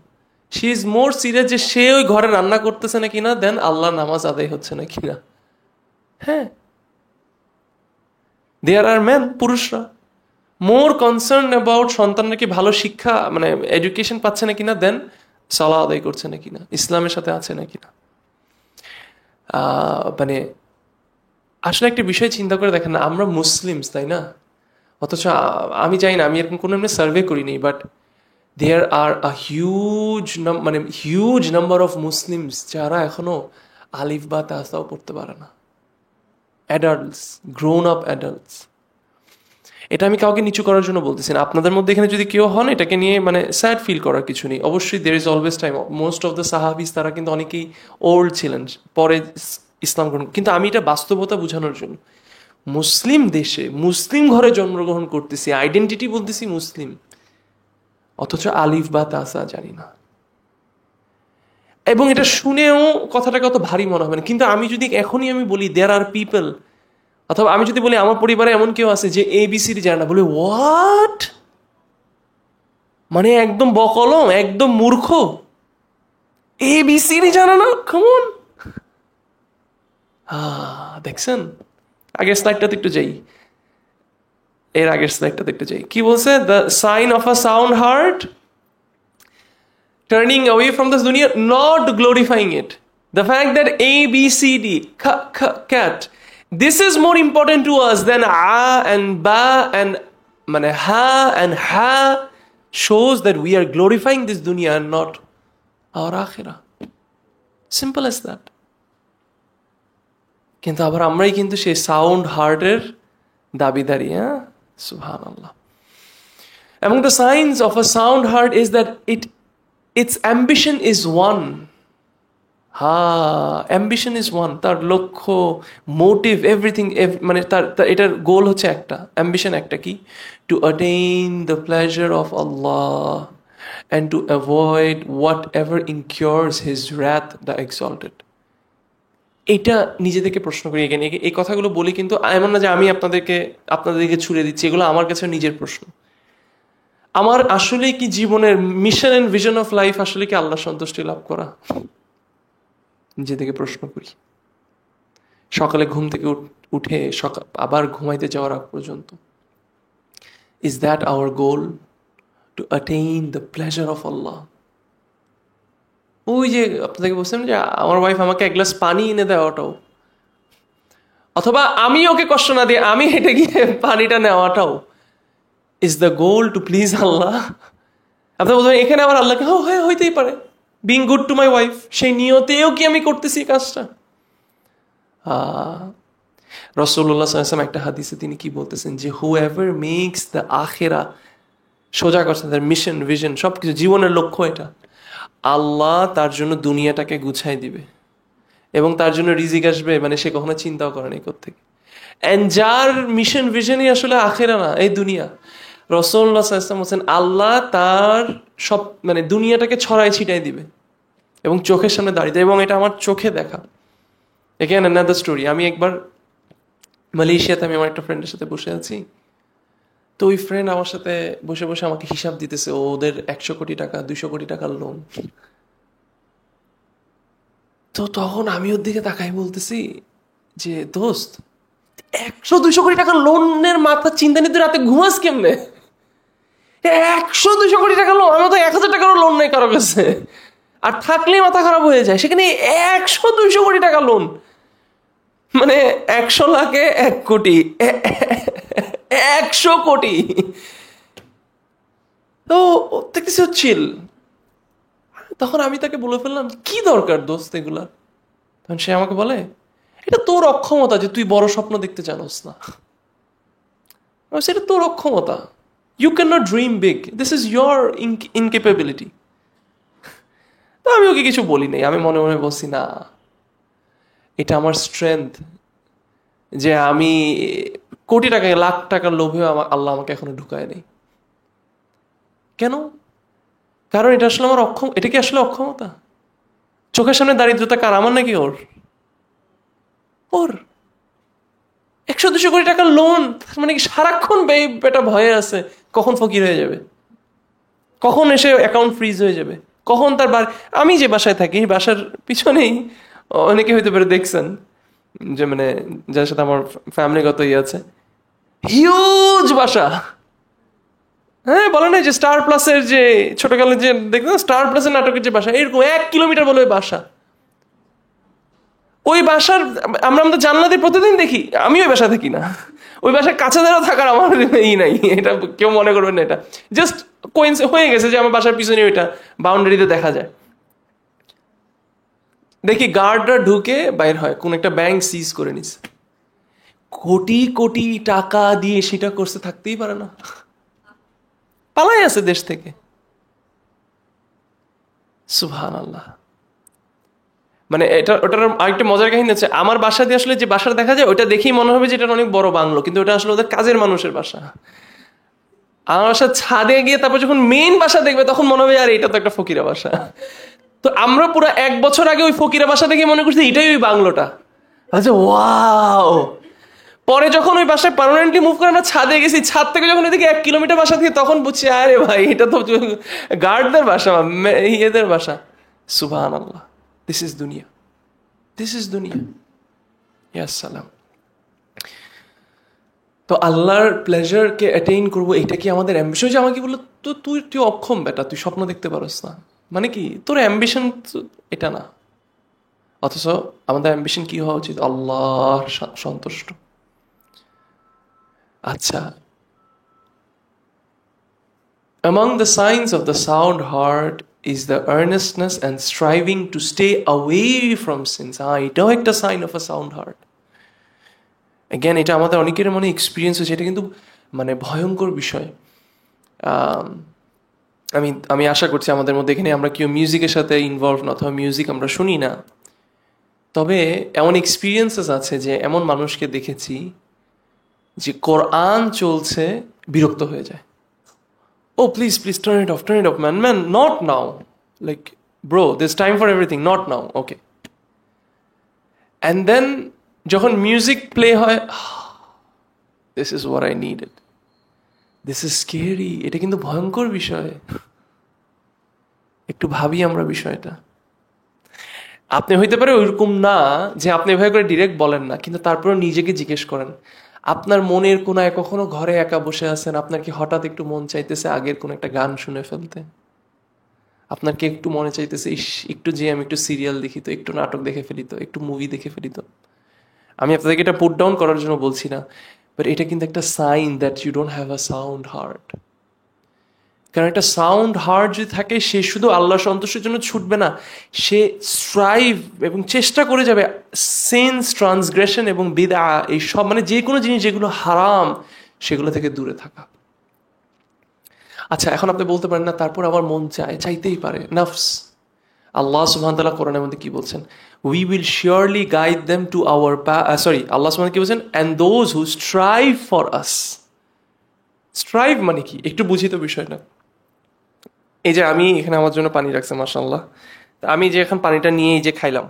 শি ইজ মোর সিরিয়াস যে সে ওই ঘরে রান্না করতেছে নাকি না দেন আল্লাহ নামাজ আদায় হচ্ছে নাকি না। হ্যাঁ, দেয়ার আর ম্যান, পুরুষরা মোর কনসার্ন অ্যাবাউট সন্তানরা কি ভালো শিক্ষা মানে এডুকেশন পাচ্ছে নাকি না দেন সালাহ আদায় করছে নাকি না, ইসলামের সাথে আছে নাকি না। মানে আসলে একটা বিষয় চিন্তা করে দেখেন না, আমরা মুসলিমস তাই না, অথচ আমি জানি না, আমি এরকম কোনো এমনি সার্ভে করিনি, but there are a huge number of Muslims যারা এখনো আলিফ বা তাসাও পড়তে পারে না। Adults, grown up adults. এটা আমি কাউকে নিচু করার জন্য বলতেছি না, আপনাদের মধ্যে এখানে যদি কেউ হন এটাকে নিয়ে মানে স্যাড ফিল করার কিছু নেই। অবশ্যই there is always time. Most of the সাহাবিস তারা কিন্তু অনেকেই ওল্ড ছিলেন, পরে ইসলাম গ্রহণ, কিন্তু আমি এটা বাস্তবতা বোঝানোর জন্য মুসলিম দেশে মুসলিম ঘরে জন্মগ্রহণ করতেছি, আইডেন্টিটি বলতেছি মুসলিম, অথচ আলিফ বা তাসা জানি না। এবং এটা শুনেও কথাটাকে অত ভারী মনে হবে না, কিন্তু আমি যদি এখনই আমি বলি দেয়ার আর পিপল, অথবা আমি যদি বলি আমার পরিবারে এমন কেউ আছে যে ABCD জানে না, বলে হোয়াট, মানে একদম বকলম, একদম মূর্খ, ABCD জানে না, কেমন। দেখছেন, আগের স্লাইডটাতে একটু যাই, এর আগের স্লাইডটাতে একটু যাই, কি বলছে, the sign of a sound heart, turning away from this dunya, not glorifying it. The fact that ABCD, cat, this is more important to us than a and ba and mane ha and ha, shows that we are glorifying this dunya and not our akhirah. Simple as that. কিন্তু আবার আমরাই কিন্তু সেই সাউন্ড হার্টের দাবিদারি। হ্যাঁ, সুবহানাল্লাহ। Among the signs of a sound heart is that its ambition is one. Ambition is one. তার লক্ষ্য, মোটিভ, এভরিথিং, মানে তার এটার গোল হচ্ছে একটা, অ্যাম্বিশন একটা, কি, to attain the pleasure of Allah and to avoid whatever incurs his wrath the exalted. এটা নিজেদেরকে প্রশ্ন করি, এখানে এই কথাগুলো বলি কিন্তু এমন না যে আমি আপনাদেরকে ছুড়ে দিচ্ছি, এগুলো আমার কাছে নিজের প্রশ্ন। আমার আসলে কি জীবনের mission and vision of life আসলে কি আল্লাহ সন্তুষ্টি লাভ করা? নিজে থেকে প্রশ্ন করি, সকালে ঘুম থেকে উঠে আবার ঘুমাইতে যাওয়ার আগ পর্যন্ত। Is that our goal, to attain the pleasure of Allah? ওই যে আপনাদেরকে বলছিলাম যে আমার ওয়াইফ আমাকে এক গ্লাস পানি এনে দেওয়াটাও, অথবা আমি ওকে কষ্ট না দিয়ে আমি হেঁটে গিয়ে পানিটা নেওয়াটাও, is the goal to please Allah? আপনার বলবেন এখানে আবার আল্লাহকে হইতেই পারে, being good to my wife, সেই নিয়তেও কি আমি করতেছি কাজটা? রাসূলুল্লাহ সাল্লাল্লাহু আলাইহি ওয়াসাল্লাম একটা হাদিসে তিনি কি বলতেছেন, যে whoever makes the আখিরাহ, সোজা করছেন তার মিশন, ভিশন, সবকিছু, জীবনের লক্ষ্য এটা, আল্লাহ তার জন্য দুনিয়াটাকে গুছাই দিবে এবং তার জন্য রিজিক আসবে, মানে সে কখনো চিন্তাও করে না কোত্থেকে। এন্ড যার মিশন ভিশনই আসলে আখিরা না, এই দুনিয়া, রাসূলুল্লাহ সাল্লাল্লাহু আলাইহি ওয়াসাল্লাম বলেন আল্লাহ তার সব মানে দুনিয়াটাকে ছড়াই ছিটাই দিবে এবং চোখের সামনে দাঁড়িয়ে, এবং এটা আমার চোখে দেখা। এগেইন অ্যানাদার স্টোরি, আমি একবার মালয়েশিয়াতে আমি আমার একটা ফ্রেন্ডের সাথে বসে আছি, তো ওই ফ্রেন্ড আমার সাথে বসে বসে আমাকে হিসাব দিতেছে, ওদের 100 কোটি টাকা 200 কোটি টাকার লোন। তো তখন আমি ওর দিকে তাকাই বলতেছি যে দোস্ত, 100-200 কোটি টাকার লোনের মাথা চিন্তা নিতে রাতে ঘুমাস কেমনে? 100-200 কোটি টাকার লোন, আমার তো 1000 টাকারও লোন নেই কারো কাছে, আর থাকলেই মাথা খারাপ হয়ে যায়, সেখানে 100-200 কোটি টাকার লোন, মানে 100 লাখে 1 কোটি, 100 কোটি। তো দেখতেছি চিল। তখন আমি তাকে বলে ফেললাম, কি দরকার দোস্ত এগুলা? তখন সে আমাকে বলে, এটা তোর অক্ষমতা যে তুই বড় স্বপ্ন দেখতে জানোস না, সেটা তোর অক্ষমতা, you can not dream big, this is your incapability. তো আমি ওকে কিছু বলি নাই, আমি মনে মনে বলছি না, এটা আমার স্ট্রেংথ যে আমি কোটি টাকা, লাখ টাকার লোভে আল্লাহ আমাকে এখনো ঢুকায় নেই। কেন? কারণ এটা আসলে আমার এটা কি আসলে অক্ষমতা? চোখের সামনে দারিদ্রতা কার, আমার নাকি ওর? ওর 100-200 কোটি টাকার লোন, মানে কি সারাক্ষণ বেটা ভয়ে আছে কখন ফকির হয়ে যাবে, কখন এসে অ্যাকাউন্ট ফ্রিজ হয়ে যাবে, কখন তার আমি যে বাসায় থাকি বাসার পিছনেই অনেকে হইতে পারে দেখছেন যে মানে যার সাথে আমার ফ্যামিলিগত আছে, হিউজ বাসা। হ্যাঁ, বলে না যে স্টার প্লাসের যে ছোটকালে যে দেখতেন স্টার প্লাসের নাটকের যে বাসা, এরকম 1 কিলোমিটার বলে ওই বাসা। ওই বাসার আমরা আমাদের জানলা দিয়ে প্রতিদিন দেখি। আমি ওই বাসা থাকি না, ওই বাসার কাছে দ্বারা থাকার আমার নাই, এটা কেউ মনে করবেন না, এটা জাস্ট হয়ে গেছে যে আমার বাসার পিছনে ওইটা বাউন্ডারিতে দেখা যায়। দেখি গার্ডরা ঢুকে বাইর হয়, কোন একটা ব্যাংক সিজ করে নিছে, কোটি কোটি টাকা দিয়ে সেটা করতে থাকতেই পারে না, পালাই আছে দেশ থেকে। সুবহানাল্লাহ। মানে ওটার আরেকটা মজার কাহিনী আছে, আমার বাসা দিয়ে আসলে যে বাসা দেখা যায় ওটা দেখেই মনে হবে যে এটা অনেক বড় বাংলো, কিন্তু ওটা আসলে ওদের কাজের মানুষের বাসা। আমার বাসার ছাদে গিয়ে তারপর যখন মেইন বাসা দেখবে তখন মনে হবে আর এটা তো একটা ফকিরা বাসা। তো আমরা পুরো 1 বছর আগে ওই ফকিরা বাসা দেখে মনে করছি এটাই ওই বাংলোটা। আচ্ছা, ওয়াও। পরে যখন ওই বাসায় পার্মানেন্টলি মুভ করে আমরা ছাদে গেছি, ছাদ থেকে যখন এদিকে 1 কিলোমিটার বাসা থেকে তখন বুঝছি আরে ভাই এটা তো গার্ডদের বাসা, এদের বাসা। সুবহানাল্লাহ। দিস ইজ দুনিয়া, দিস ইজ দুনিয়া। ইয়া সালাম। তো আল্লাহর প্লেজারকে অ্যাটেইন করবো, এটা কি আমাদের অ্যাম্বিশন? যে আমাকে বললো তো তুই অক্ষম বেটা, তুই স্বপ্ন দেখতে পারস না, মানে কি তোর অ্যাম্বিশন এটা না। অথচ আমাদের অ্যাম্বিশন কি হওয়া উচিত? আল্লাহর সন্তুষ্ট। আচ্ছা, among the signs of the sound heart is the earnestness and striving to stay away from sins. এটাও একটা sign of a sound heart. Again এটা আমাদের অনেকের মনে এক্সপিরিয়েন্স হয়েছে, এটা কিন্তু মানে ভয়ঙ্কর বিষয়। আমি আশা করছি আমাদের মধ্যে এখানে আমরা কেউ মিউজিকের সাথে ইনভলভ না, অথবা মিউজিক আমরা শুনি না, তবে এমন এক্সপিরিয়েন্সেস আছে যে এমন মানুষকে দেখেছি যে কোরআন চলছে বিরক্ত হয়ে যায়। Oh, please, turn it off, man, not now. Like, bro, there's time for everything, not now, okay. And then, যখন মিউজিক প্লে হয়, this is what I needed. This is scary. এটা কিন্তু ভয়ঙ্কর বিষয়। একটু ভাবি আমরা বিষয়টা। আপনি হইতে পারে ওইরকম না যে আপনি এভাবে করে ডিরেক্ট বলেন না, কিন্তু তারপরে নিজেকে জিজ্ঞেস করেন, আপনার মনের কোনায় কখনো ঘরে একা বসে আছেন, আপনার কি হঠাৎ একটু মন চাইতেছে আগের কোন একটা গান শুনে ফেলতে? আপনার কি একটু মনে চাইতেছে একটু যে আমি একটু সিরিয়াল দেখি তো, একটু নাটক দেখে ফেলি তো, একটু মুভি দেখে ফেলি তো? আমি আপনাদেরকে এটা পুট ডাউন করার জন্য বলছি না, বাট এটা কিন্তু একটা sign that you don't have a sound heart. কারণ একটা সাউন্ড হার্ট যদি থাকে, সে শুধু আল্লাহ সন্তুষ্টির জন্য ছুটবে না, সে স্ট্রাইভ এবং চেষ্টা করে যাবে সিনস, ট্রান্সগ্রেশন এবং বিদআ, এই সব মানে যে কোনো জিনিস যেগুলো হারাম সেগুলো থেকে দূরে থাকা। আচ্ছা, এখন আপনি বলতে পারেন না তারপর আমার মন চাইতেই পারে, নফস। আল্লাহ সুবহানাহু ওয়া তাআলা কোরআনের মধ্যে কি বলছেন? We will surely guide them to our Allah সুবহানাহু কি বলছেন? And those who strive for us. Strive মানে কি একটু বুঝি তো বিষয়টা। এই যে আমি এখানে আমার জন্য পানি রাখছে মাশাআল্লাহ, আমি যে এখন পানিটা নিয়ে এই যে খাইলাম,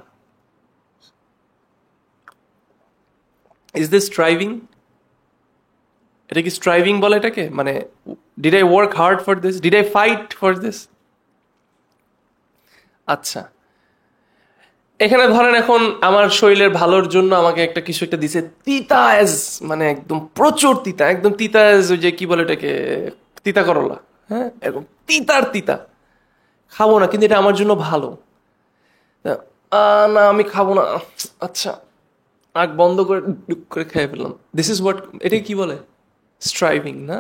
ইজ দিস স্ট্রাইভিং? এটা কি স্ট্রাইভিং বলে এটাকে? মানে did I work hard for this, did I fight for this? আচ্ছা, এখানে ধরেন এখন আমার শরীরের ভালোর জন্য আমাকে একটা কিছু একটা দিছে, তিতা এজ, মানে একদম প্রচুর তিতা, একদম তিতা এজ, ওই যে কি বলে এটাকে, তিতা করলা। হ্যাঁ, এরকম তিতা খাবো না, কিন্তু এটা আমার জন্য ভালো না, আমি খাবো না। আচ্ছা, আগ বন্ধ করে খেয়ে ফেললাম। দিস ইজ হোয়াট, এটা কি বলে? স্ট্রাইভিং না?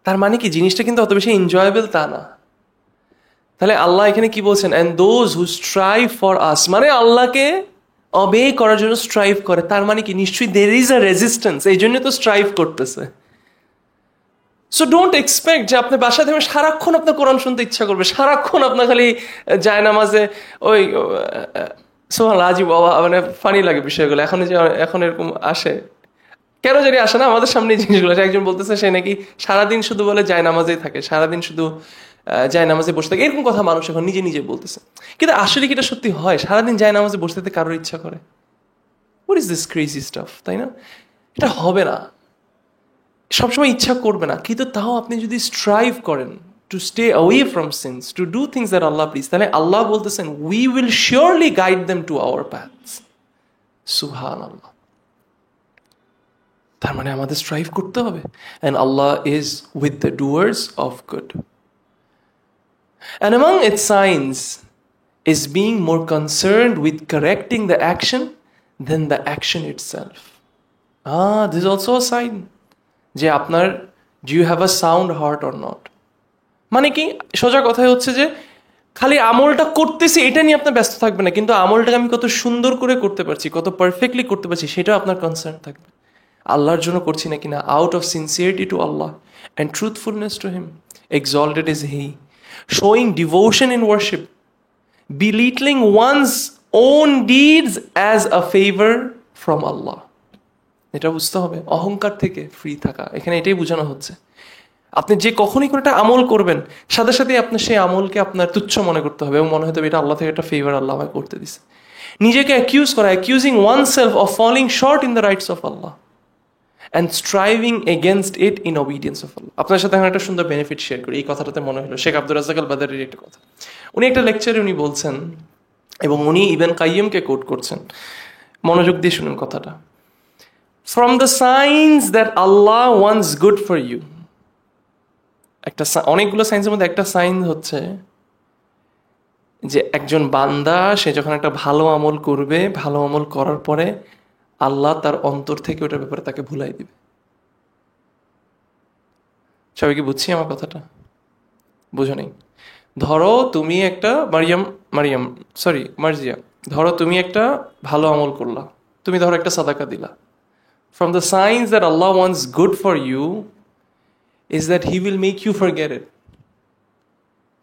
তার মানে কি জিনিসটা কিন্তু অত বেশি এনজয়েবল তা না। তাহলে আল্লাহ এখানে কি বলছেন? And those who strive for আস, মানে আল্লাহকে অবে করার জন্য স্ট্রাইভ করে, তার মানে কি নিশ্চয়ই দের ইজ আ রেজিস্ট্যান্স, এই জন্য তো স্ট্রাইভ করতেছে। সো ডোন্ট এক্সপেক্ট যে আপনি বাসা থেকে সারাক্ষণ আপনার কোরআন শুনতে ইচ্ছা করবে, সারাক্ষণ আপনার খালি জায়নামাজে ওই সুবহানাল্লাহ, বাবা, মানে ফানি লাগে বিষয়গুলো এখন, যে এখন এরকম আসে। কেন জানি আসে না আমাদের সামনে এই জিনিসগুলো। একজন বলতেছে সে নাকি সারাদিন শুধু বলে যায় নামাজেই থাকে, সারাদিন শুধু যায় নামাজে বসে থাকে, এরকম কথা মানুষ এখন নিজে নিজে বলতেছে। কিন্তু আসলে কি এটা সত্যি হয়? সারাদিন যায় নামাজে বসে থাকতে কারোর ইচ্ছা করে? What is this crazy staff, তাই না? এটা হবে না, সবসময় ইচ্ছা করবে না, কিন্তু তাও আপনি যদি স্ট্রাইভ করেন to stay away from scenes, to do things that Allah please, তাহলে আল্লাহ বলতেছেন we will surely guide them to hour paths. সুবহানাল্লাহ। তার মানে আমাদের স্ট্রাইভ করতে হবে। And Allah is with the Dooars of good. And among its signs is being more concerned with correcting the action than the action itself. This is also a sign যে আপনার do you have a sound heart or not? মানে কি, সোজা কথাই হচ্ছে যে খালি আমলটা করতেছি এটা নিয়ে আপনার ব্যস্ত থাকবে না, কিন্তু আমলটাকে আমি কত সুন্দর করে করতে পারছি, কত পারফেক্টলি করতে পারছি, সেটাও আপনার কনসার্ন থাকবে। আল্লাহর জন্য করছি না কিনা, out of sincerity to Allah and truthfulness to him, exalted is he, showing devotion in worship, belittling one's own deeds as a favor from Allah. এটা বুঝতে হবে, অহংকার থেকে ফ্রি থাকা, এখানে এটাই বোঝানো হচ্ছে। আপনি যে কখনই কোনো একটা আমল করবেন, সাথে সাথে আপনি সেই আমলকে আপনার তুচ্ছ মনে করতে হবে এবং মনে হতে হবে এটা আল্লাহ থেকে একটা ফেভার, আল্লাহ আমাকে করতে দিছে। নিজেকে অ্যাকিউজ করা, accusing oneself of falling short in the rights of Allah and striving against it in obedience of Allah. আপনার সাথে এখন একটা সুন্দর বেনিফিট শেয়ার করি, এই কথাটাতে মনে হলো শেখ আব্দুর রাজ্জাক আল বাদারির একটা কথা। উনি একটা লেকচারে উনি বলছেন এবং উনি ইবন কাইয়িমকে কোট করছেন, মনোযোগ দিয়ে শুনুন কথাটা। From the signs that Allah wants good for you, একটা অনেকগুলো সাইন্সের মধ্যে একটা সাইন হচ্ছে যে একজন বান্দা সে যখন একটা ভালো আমল করবে, ভালো আমল করার পরে আল্লাহ তার অন্তর থেকে ওটার ব্যাপারে তাকে ভুলাই দিবে। সবাই কি বুঝছি আমার কথাটা? বুঝো নেই? ধরো তুমি একটা মার্জিয়া, ধরো তুমি একটা ভালো আমল করলা, তুমি ধরো একটা সাদাকা দিলা। From the signs that Allah wants good for you is that He will make you forget it.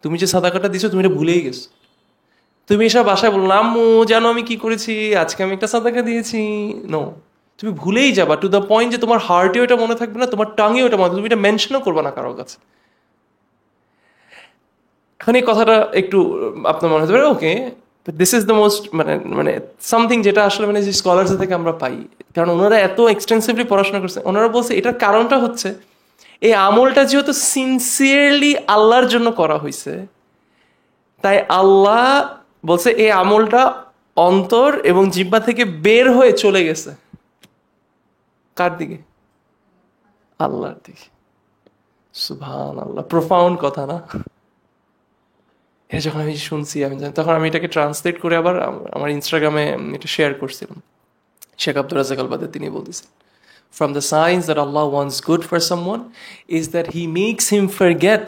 তুমি যে সাদাকাটা দিছো তুমি এটা ভুলেই গেছো, তুমি এসব বাসায় বললো আম্মু জানো আমি কি করেছি, আজকে আমি একটা সাদাকা দিয়েছি। নো, তুমি ভুলেই যাবা টু দ্য পয়েন্ট যে তোমার হার্টেও এটা মনে থাকবে না, তোমার টাঙেও এটা মনে থাকবে, তুমি এটা মেনশনও করবে না কারোর কাছে। এখন এই কথাটা একটু আপনার মনে হতে পারে ওকে, দিস ইজ দ্য মোস্ট মানে সামথিং যেটা আসলে মানে যে স্কলার্স থেকে আমরা পাই, কারণ ওনারা এত এক্সটেন্সিভলি পড়াশোনা করছে। ওনারা বলছে এটার কারণটা হচ্ছে এই আমলটা যেহেতু সিনসিয়ারলি আল্লাহর জন্য করা হয়েছে, তাই আল্লাহ বলছে এই আমলটা অন্তর এবং জিহ্বা থেকে বের হয়ে চলে গেছে কার দিকে? আল্লাহর দিকে। সুবহানাল্লাহ, প্রোফাউন্ড কথা না? এটা যখন আমি শুনছি আমি তখন আমি এটাকে ট্রান্সলেট করে আবার আমার ইনস্টাগ্রামে এটা শেয়ার করছিলাম। শেখ আব্দুর রাজ্জাক আল বাদার তিনি বলতেছেন, from the signs that Allah wants good for someone is that He makes him forget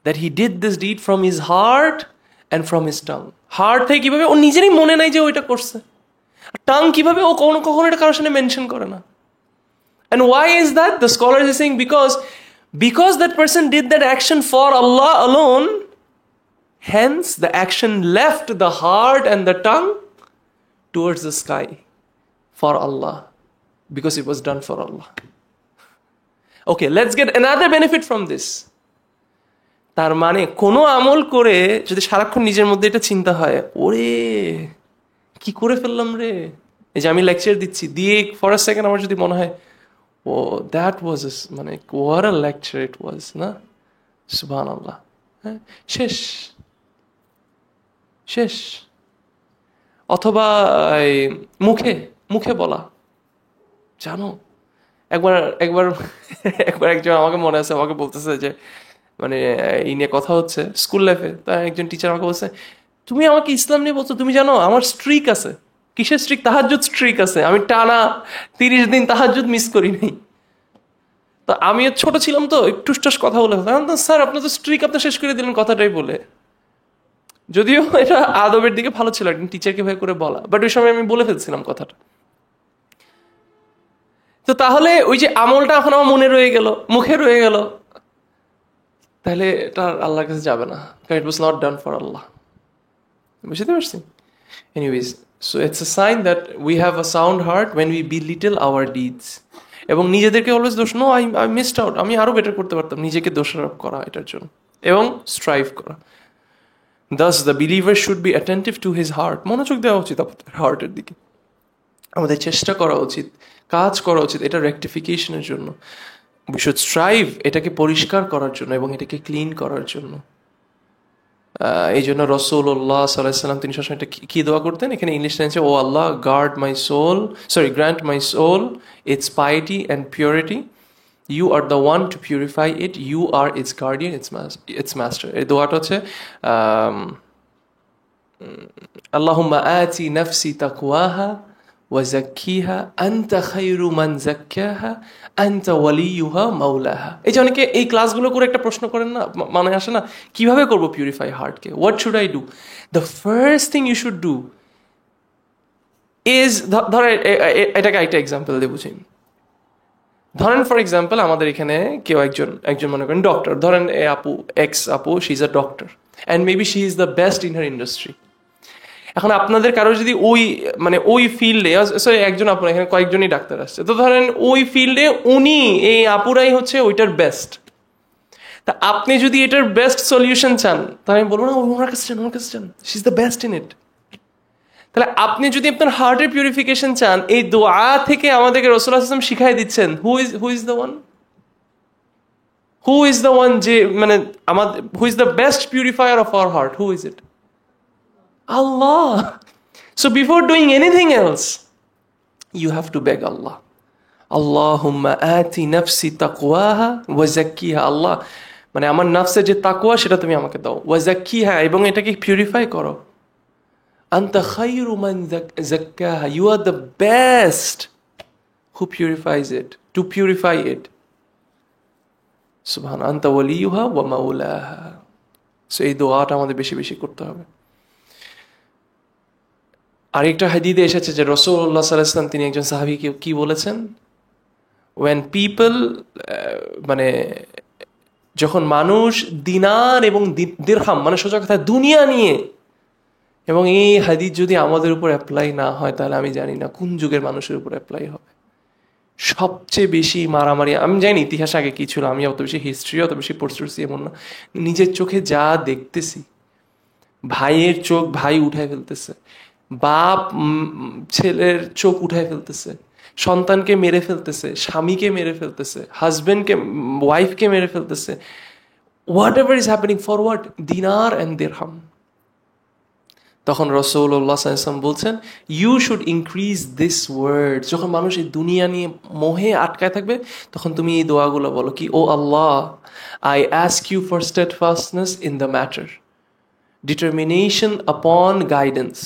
that he did this deed from his heart and from his tongue. Heart থেকে কিভাবে ও নিজেরই মনে নাই যে ওইটা করছে, টাং কিভাবে ও কখনো এটা কারোর সামনে মেনশন করে না। And why is that? The scholars are saying because that person did that action for Allah alone, hence the action left the heart and the tongue towards the sky for Allah, because it was done for Allah. Okay, let's get another benefit from this. তার মানে কোনো আমল করে যদি সারাক্ষণ নিজের মধ্যে এটা চিন্তা হয়, ওরে কি করে ফেললাম রে, এই যে আমি লেকচার দিচ্ছি দিয়ে ফর আ সেকেন্ড আমার যদি মনে হয় ও দ্যাট ওয়াজ মানে হোয়াট আ লেকচার ইট ওয়াজ, না? সুবহানাল্লাহ। হ্যাঁ, শেষ শেষ। অথবা মুখে মুখে বলা, জানো একবার একবার একবার একজন আমাকে মনে আছে, আমাকে বলতেছে যে মানে এই নিয়ে কথা হচ্ছে স্কুল লাইফে, তাই একজন টিচার আমাকে বলছে তুমি আমাকে ইসলাম নিয়ে বলছো, তুমি জানো আমার স্ট্রিক আছে। কিসের স্ট্রিক? তাহাজ্জুদ স্ট্রিক আছে, আমি টানা 30 দিন তাহাজ্জুদ মিস করি নাই। তো আমি ছোট ছিলাম তো একটু টুসটাস কথা বলে স্যার আপনার তো স্ট্রিক, আপনি শেষ করে দিলেন কথাটাই বলে। যদিও এটা আদবের দিকে ভালো ছিল একদিন টিচারকে ভয় করে বলা, বাট ওই সময় আমি বলে ফেলছিলাম কথাটা। তো তাহলে ওই যে আমলটা এখন আমার মনে রয়ে গেল, মুখে রয়ে গেল, তাহলে এটা আল্লাহর কাছে যাবে না, কারণ ইট ওয়াজ নট ডান ফর আল্লাহ। বুঝতে পারছি? Anyways, so it's a sign that we have a sound heart when we belittle our deeds. এবং নিজেদেরকে অলওয়েজ দোষ, নো আই মিসড আউট, আমি আরো বেটার করতে পারতাম, নিজেকে দোষারোপ করা এটার জন্য, এবং স্ট্রাইভ করা। Thus the believer should be attentive to his heart, মনোযোগ দেওয়া উচিত আপনাদের হার্টের দিকে, আমাদের চেষ্টা করা উচিত, কাজ করা উচিত এটা রেকটিফিকেশনের জন্য। We should strive এটাকে পরিষ্কার করার জন্য এবং এটাকে ক্লিন করার জন্য। এই জন্য রাসূলুল্লাহ সাল্লাল্লাহু আলাইহি ওয়াসাল্লাম তিনি সবসময় এটা কি দোয়া করতেন, এখানে ইংলিশ আছে, O Allah grant my soul its piety and purity, you are the one to purify it, you are its guardian, its master। এই দোয়াটা হচ্ছে আল্লাহুম্মা আতি নাফসি তাকওয়াহা ওয়া যাক্কিহা আনতা খায়রু মান যাক্কাহা আনতা ওয়ালিয়ুহা মাওলাহা। এই যে অনেকে এই ক্লাসগুলো করে একটা প্রশ্ন করেন না, মানে আসে না, কিভাবে করব পিউরিফাই হার্টকে, what should I do? The first thing you should do is, ধরেন এটাকে একটা এক্সাম্পল দিয়ে বুঝি। ধরেন ফর এক্সাম্পল আমাদের এখানে কেউ একজন মনে করেন ডক্টর, ধরেন এক্স আপু, she is a doctor and maybe she is the best in her industry. এখন আপনাদের কারো যদি ওই ফিল্ডে, একজন আপু, এখানে কয়েকজনই ডাক্তার আসছে, তো ধরেন ওই ফিল্ডে উনি, এই আপুরাই হচ্ছে ওইটার বেস্ট। তা আপনি যদি এটার বেস্ট সলিউশন চান, তাহলে আমি বলবো না ওনার কাছে চান, she is the best in it. তাহলে আপনি যদি আপনার হার্টের পিউরিফিকেশন চান, এই দোয়া থেকে আমাদেরকে রাসূলুল্লাহ সাল্লাল্লাহু আলাইহি ওয়াসাল্লাম শিখাই দিচ্ছেন, হু ইজ দ্য ওয়ান যে মানে আমাদের, who is the best purifier of our heart, who is it? Allah. So before doing anything else, you have to beg Allah. Allahumma ati nafsi taqwaha wa zakkiha. Allah, মানে আমার নাফসে যে তাকওয়া সেটা তুমি আমাকে দাও, ওয়া যাক্কিহা, এবং এটাকে পিউরিফাই করো। আনতা খায়রু মান যাক্কাহা, you are the best who purifies it, to purify it. সুবহান, আনতা ওয়ালিয়ুহা ওয়া মাওলাহা। সো এই দোয়াটা আমাদের বেশি বেশি করতে হবে। আরেকটা হাদিসে এসেছে যে রাসূলুল্লাহ সাল্লাল্লাহু আলাইহি ওয়াসাল্লাম তিনি একজন সাহাবীকে কি বলেছেন, when people মানে যখন মানুষ দিনার এবং দিরহাম, মানে সোজা কথা দুনিয়া নিয়ে, এবং এই হাদিস যদি আমাদের উপর অ্যাপ্লাই না হয় তাহলে আমি জানি না কোন যুগের মানুষের উপর অ্যাপ্লাই হবে। সবচেয়ে বেশি মারামারি, আমি জানি ইতিহাস আগে কি ছিল, আমি অত বেশি হিস্ট্রি অত বেশি পড়ছি এমন না, নিজের চোখে যা দেখতেছি, ভাইয়ের চোখ ভাই উঠায় ফেলতেছে, বাপ ছেলের চোখ উঠায় ফেলতেছে, সন্তানকে মেরে ফেলতেছে, স্বামীকে মেরে ফেলতেছে, হাজবেন্ডকে, ওয়াইফকে মেরে ফেলতেছে, whatever is happening, for what? দিনার অ্যান্ড দিরহাম। তখন রাসূলুল্লাহ সাল্লাল্লাহু আলাইহি ওয়াসাল্লাম বলছেন, you should increase this word. যখন মানুষ এই দুনিয়া নিয়ে মোহে আটকায় থাকবে, তখন তুমি এই দোয়াগুলো বলো, কি, O Allah, I ask you for steadfastness in the matter, determination upon guidance.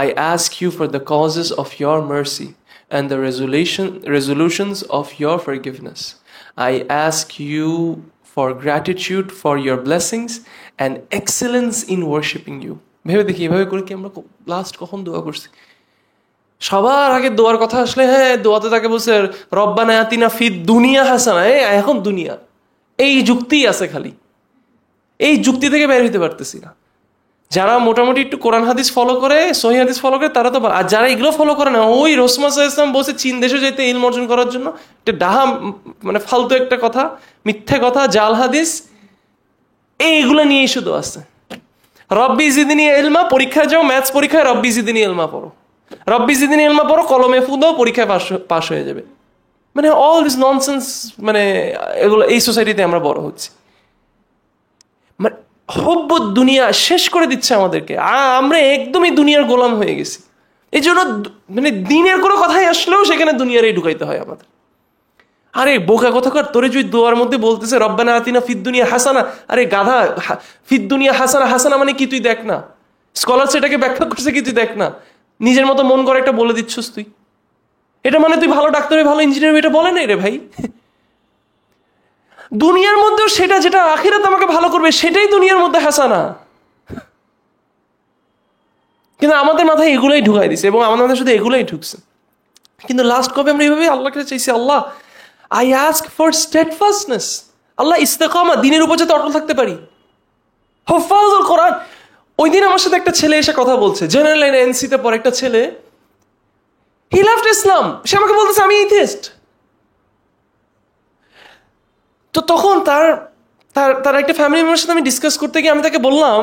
I ask you for the causes of your mercy and the resolutions of your forgiveness. I ask you for gratitude for your blessings and excellence in worshiping you. ভেবে দেখি এভাবে করে কি আমরা লাস্ট কখন দোয়া করছি? সবার আগে দোয়ার কথা আসলে, হ্যাঁ দোয়াতে তাকে বলছে রব্বানা আতিনা ফিদ দুনিয়া হাসানা। এখন দুনিয়া, এই যুক্তি আছে, খালি এই যুক্তি থেকে বের হইতে পারতেছি না। যারা মোটামুটি একটু কোরআন হাদিস ফলো করে, সহিহ হাদিস ফলো করে, তারা তো, আর যারা এগুলো ফলো করে না, ওই রাসূলুল্লাহ সাল্লাল্লাহু আলাইহি ওয়াসাল্লাম বলছে চীন দেশে যেতে ইলম অর্জন করার জন্য, এটা ডাহা মানে ফালতু একটা কথা, মিথ্যে কথা, জাল হাদিস, এইগুলো নিয়ে শুধু আছে। রব্বি জিদনি ইলমা, পরীক্ষায় যাও, ম্যাথস পরীক্ষায় রব্বি জিদনি ইলমা পড়ো, রব্বি জিদনি ইলমা পড়ো, কলমে ফু দাও, পরীক্ষায় পাস হয়ে যাবে। মানে অল দিস ননসেন্স, মানে এগুলো এই সোসাইটিতে আমরা বড় হচ্ছি। মানে হব্ব দুনিয়া শেষ করে দিচ্ছে আমাদেরকে, আমরা একদমই দুনিয়ার গোলাম হয়ে গেছি। এই জন্য মানে দিনের কোনো কথাই আসলেও সেখানে দুনিয়ারই ঢুকাইতে হয় আমাদের। আরে বোকা কথাকার, তোরে যদি দোয়ার মধ্যে বলতেছে রব্বানা আতিনা ফিদ দুনিয়া হাসানা, আরে গাধা, ফিদ দুনিয়া হাসানা, হাসানা মানে কি তুই দেখ না? স্কলার সেটাকে ব্যাখ্যা করছে কি তুই দেখ না? নিজের মতো মন করে একটা বলে দিচ্ছস তুই, এটা মানে তুই ভালো ডাক্তার, ভালো ইঞ্জিনিয়ার, এটা বলে নাই রে ভাই। দুনিয়ার মধ্যেও সেটা যেটা আখিরাতে আমাকে ভালো করবে, সেটাই দুনিয়ার মধ্যে হাসানা। কিন্তু আমাদের মাথায় এগুলাই ঢুকাই দিছে, এবং আমাদের মাথায় শুধু এগুলাই ঢুকছে। কিন্তু লাস্ট কবে আমরা এইভাবে আল্লাহকে চাইছি, আল্লাহ আই আস্ক ফর স্টেডফাস্টনেস, আল্লাহ ইস্তেকামা, দিনের উপর যাতে অটল থাকতে পারি, হুফাজুল কোরআন। ওই দিন আমার সাথে একটা ছেলে এসে কথা বলছে, জেনারেল লাইনে এনসিতে পড়ে একটা ছেলে, হি লেফট ইসলাম, সে আমাকে বলতেছে আমি এথিস্ট। তো তখন তার তার তার একটা ফ্যামিলি মেম্বারের সাথে আমি ডিসকাস করতে গিয়ে আমি তাকে বললাম,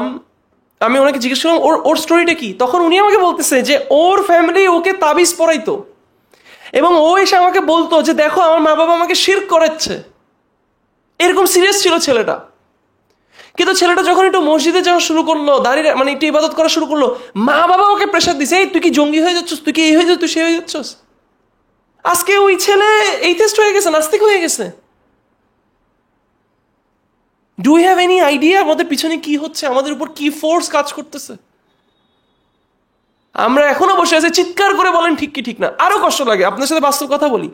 আমি ওনাকে জিজ্ঞেস করলাম ওর স্টোরিটা কি। তখন উনি আমাকে বলতেছে যে ওর ফ্যামিলি ওকে তাবিজ পরাইতো এবং ও এসে আমাকে বলতো যে দেখো আমার মা বাবা আমাকে শিরক করাচ্ছে। এরকম সিরিয়াস ছিল ছেলেটা। কিন্তু ছেলেটা যখন একটু মসজিদে যাওয়া শুরু করলো, দাঁড়িয়ে মানে একটু ইবাদত করা শুরু করলো, মা বাবা ওকে প্রেশার দিছে, এই তুই কি জঙ্গি হয়ে যাচ্ছিস, তুই কি এই হয়ে যাচ্ছ, তুই সে হয়ে যাচ্ছিস। আজকে ওই ছেলে এইথেস্ট হয়ে গেছে, নাস্তিক হয়ে গেছে। Do you have any idea আমাদের পিছনে কি হচ্ছে, আমাদের উপর কি ফোর্স কাজ করতেছে? আমরা এখনো বসে আছি, চিৎকার করে বলেন ঠিক কি ঠিক না। আরো কষ্ট লাগে। আপনার সাথে বাস্তব কথা বলি,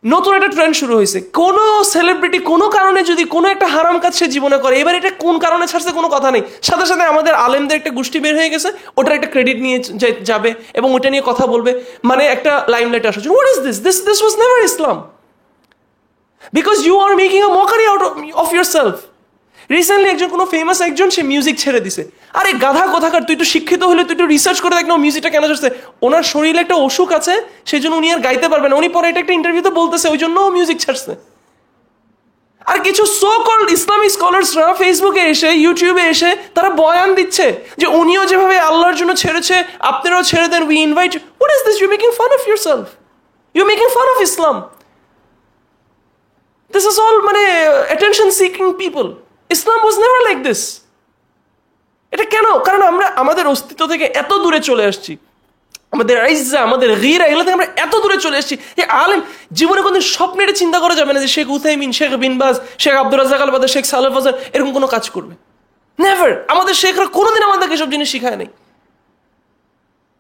নতুন একটা ট্রেন্ড শুরু হয়েছে। কোনো সেলিব্রিটি কোনো কারণে যদি কোনো একটা হারাম কাজ সে জীবনে করে, এবার এটা কোন কারণে ছাড়ছে কোনো কথা নেই, সাথে সাথে আমাদের আলেমদের একটা গোষ্ঠী বের হয়ে গেছে, ওটার একটা ক্রেডিট নিয়ে যাবে এবং ওটা নিয়ে কথা বলবে, মানে একটা লাইমলাইট আসার জন্য। What is this was never Islam, because you are making a mockery out of yourself. Recently একজন কোনো ফেমাস একজন সে মিউজিক ছেড়ে দিছে। আরে গাধা কোথাকার, তুই একটু শিক্ষিত হলে তুই একটু রিসার্চ করে দেখ না মিউজিকটা কেন ছাড়ছে। ওনার শরীরে একটা অসুখ আছে, সেই জন্য উনি আর গাইতে পারবে না। উনি পরে এটা একটা ইন্টারভিউতে বলতেছে ওই জন্য মিউজিক ছাড়ছে। আর কিছু সো কল্ড ইসলামিক স্কলার্সরা ফেসবুকে এসে ইউটিউবে এসে তারা বয়ান দিচ্ছে যে উনিও যেভাবে আল্লাহর জন্য ছেড়েছে আপনারাও ছেড়ে দেন, we invite. What is this? You making fun of yourself, you making fun of Islam. This is all মানে attention seeking people. Islam was never like this. এটা কেন? কারণ আমরা আমাদের অস্তিত্ব থেকে এত দূরে চলে আসছি, আমাদের ইজ্জা, আমাদের গীরা, এগুলো থেকে আমরা এত দূরে চলে আসছি যে আলেম জীবনে কোনদিন স্বপ্নে এটা চিন্তা করা যাবে না যে শেখ উথাইমিন, শেখ বিন বাজ, শেখ আব্দুর রাজ্জাক আল বাদর, শেখ সালেহ ফাজার এরকম কোনো কাজ করবে। নেভার। আমাদের শেখরা কোনোদিন আমাদেরকে এসব জিনিস শিখায় নাই।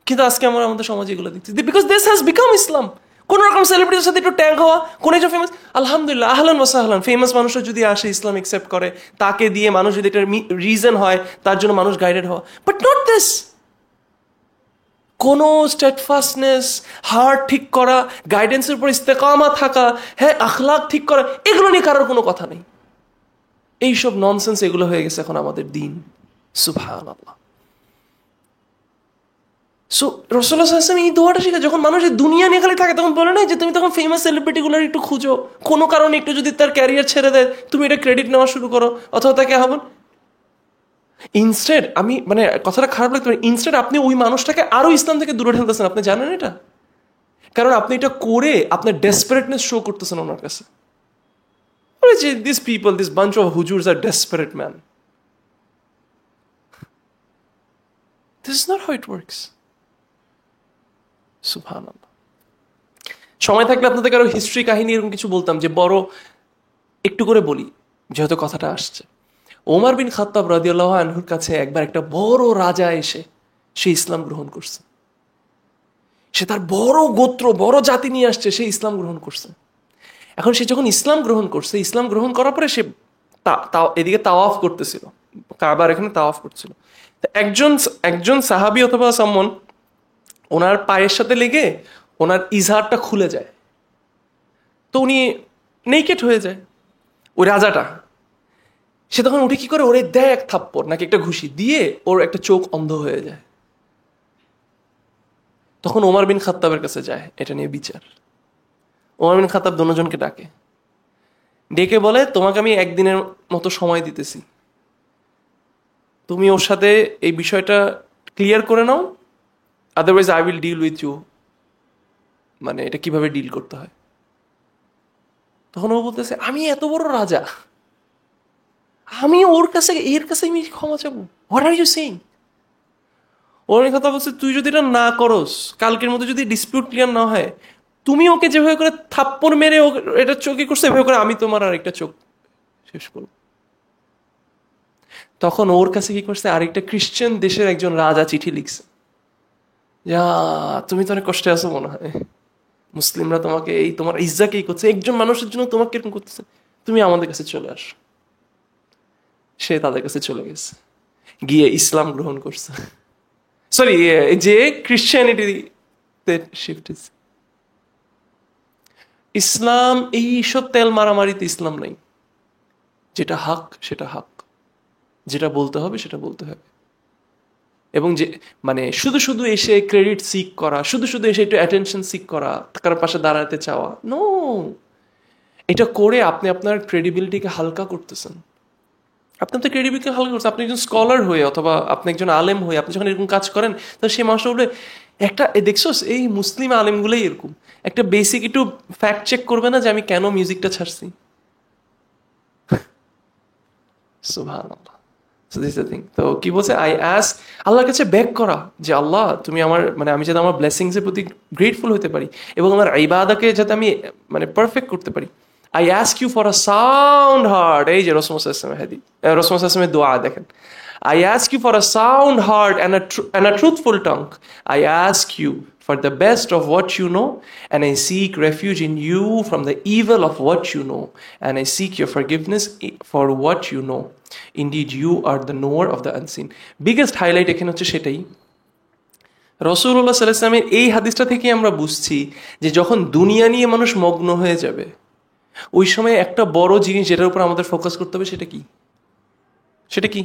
কিন্তু আজকে আমরা আমাদের সমাজে এগুলো দেখছি, বিকজ দিস হ্যাজ বিকাম ইসলাম। কোন রকম সেলিব্রিটির সাথে একটু ট্যাগ হওয়া, কোন একজন ফেমাস, আলহামদুলিল্লাহ, আহলান ওয়া সাহলান। ফেমাস মানুষরা যদি আসে, ইসলাম একসেপ্ট করে, তাকে দিয়ে মানুষ যদি এটা রিজন হয়, তার জন্য মানুষ গাইডেড হওয়া, বাট নট দিস। কোনো স্টেটফাস্টনেস, হার্ট ঠিক করা, গাইডেন্সের উপর ইস্তেকামা থাকা, হ্যাঁ আখলাক ঠিক করা, এগুলো নিয়ে কারোর কোনো কথা নেই। এইসব ননসেন্স এগুলো হয়ে গেছে এখন আমাদের দিন। সুবহানাল্লাহ। সো রাসূলুল্লাহ সাল্লাল্লাহু আলাইহি ওয়াসাল্লাম এই দোয়াটা শিখে, যখন মানুষ এই দুনিয়া নিয়ে খালি থাকে তখন বলে না যে তুমি তখন ফেমাস সেলিব্রিটিগুলোর একটু খুঁজো, কোনো কারণে একটু যদি তার ক্যারিয়ার ছেড়ে দেয় তুমি এটা ক্রেডিট নেওয়া শুরু করো অথবা তাকে হবেন। ইনস্টেড, আমি মানে কথাটা খারাপ লাগতে পারে, ইনস্টেড আপনি ওই মানুষটাকে আরো ইসলাম থেকে দূরে ঠেলতেছেন। আপনি জানেন এটা? কারণ আপনি এটা করে আপনার ডেসপারেটনেস শো করতেছেন ওনার কাছে। This people, this bunch of হুজুরস are desperate man. This is not how it works. সুবহানাল্লাহ। সময় থাকলে আপনাদের কারো হিস্ট্রি কাহিনী এরকম কিছু বলতাম, যে বড় একটু করে বলি যেহেতু কথাটা আসছে। ওমর বিন খাত্তাব রাদিয়াল্লাহু আনহুর কাছে একবার একটা বড় রাজা এসে সে ইসলাম গ্রহণ করছে। সে তার বড় গোত্র, বড় জাতি নিয়ে আসছে, সে ইসলাম গ্রহণ করছে। এখন সে যখন ইসলাম গ্রহণ করছে, ইসলাম গ্রহণ করার পরে সে এদিকে তাওয়াফ করতেছিল, কাবার এখানে তাওয়াফ করছিল। একজন সাহাবী অথবা সামন ওনার পায়ের সাথে লেগে ওনার ইজহারটা খুলে যায়, তো উনি নেকেড হয়ে যায়। ওই রাজাটা সে তখন উঠে কি করে, ওরে দেয় এক থাপ্পড় নাকি একটা ঘুষি দিয়ে ওর একটা চোখ অন্ধ হয়ে যায়। তখন ওমর বিন খাত্তাবের কাছে যায় এটা নিয়ে বিচার। ওমর বিন খাত্তাব দুজনকে ডাকে, ডেকে বলে তোমাকে আমি একদিনের মতো সময় দিতেছি, তুমি ওর সাথে এই বিষয়টা ক্লিয়ার করে নাও, otherwise I will deal with you, মানে এটা কিভাবে ডিল করতে হয়। তখন ও বলতেছে আমি এত বড় রাজা, আমি ওর কাছে এর কাছে আমি ক্ষমা চাবো? What are you saying? ওর কথা বলছে তুই যদি এটা না করস, কালকের মধ্যে যদি ডিসপিউট ক্লিয়ার না হয়, তুমি ওকে যেভাবে করে থাপ্পড় মেরে এটা চোখে করছে, এভাবে করে আমি তোমার আরেকটা চোখ শেষ করব। তখন ওর কাছে কি করছে, আরেকটা খ্রিস্টান দেশের একজন রাজা চিঠি লিখছে, যা তুমি তো অনেক কষ্টে আছো মনে হয়, মুসলিমরা তোমাকে এই তোমার ইজ্জাকেই করছে, একজন মানুষের জন্য তোমাকে এরকম করতেছে, তুমি আমাদের কাছে চলে আসো। সে তাদের কাছে চলে গেছে, গিয়ে ইসলাম গ্রহণ করছে। সরি, যে ক্রিশ্চিয়ানিটিতে শিফট হয়েছে। ইসলাম এইসব তেল মারামারিতে ইসলাম নাই। যেটা হক সেটা হক, যেটা বলতে হবে সেটা বলতে হবে। এবং যে মানে শুধু শুধু এসে ক্রেডিট সিক করা, শুধু শুধু এসে একটু অ্যাটেনশন সিক করা, তার পাশে দাঁড়াতে চাওয়া, নো। এটা করে আপনি আপনার ক্রেডিবিলিটিকে হালকা করতেছেন। আপনি আপনার ক্রেডিবিলিটিকে হালকা করতেছেন। আপনি একজন স্কলার হয়ে অথবা আপনি একজন আলেম হয়ে আপনি যখন এরকম কাজ করেন, তাহলে সেই মানুষটা বলবে একটা দেখছোস এই মুসলিম আলেমগুলোই এরকম, একটা বেসিক একটু ফ্যাক্ট চেক করবে না যে আমি কেন মিউজিকটা ছাড়ছি। সুবহানাল্লাহ। So this is the thing. তো কি বলছে, আই আস্ক, আল্লাহর কাছে বেগ করা যে আল্লাহ তুমি আমার আমি যাতে আমার ব্লেসিংস এর প্রতি গ্রেটফুল হতে পারি এবং আমার ইবাদাকে যাতে আমি পারফেক্ট করতে পারি। I ask you for a sound heart, এই যে রাসূলুল্লাহ সাল্লাল্লাহু আলাইহি ওয়াসাল্লাম রাসূলুল্লাহ সাল্লাল্লাহু আলাইহি ওয়াসাল্লামের দোয়া দেখেন। I ask you for a sound heart and a truthful tongue. I ask you for the best of what you know, and I seek refuge in you from the evil of what you know, and I seek your forgiveness for what you know. Indeed, you are the knower of the unseen. Biggest highlight এখানে হচ্ছে সেটাই, রাসূলুল্লাহ সাল্লাল্লাহু আলাইহি ওয়াসাল্লামের এই হাদিসটা থেকে আমরা বুঝছি যে যখন দুনিয়া নিয়ে মানুষ মগ্ন হয়ে যাবে, ওই সময় একটা বড় জিনিস যেটার উপর আমাদের ফোকাস করতে হবে সেটা কি? সেটা কি?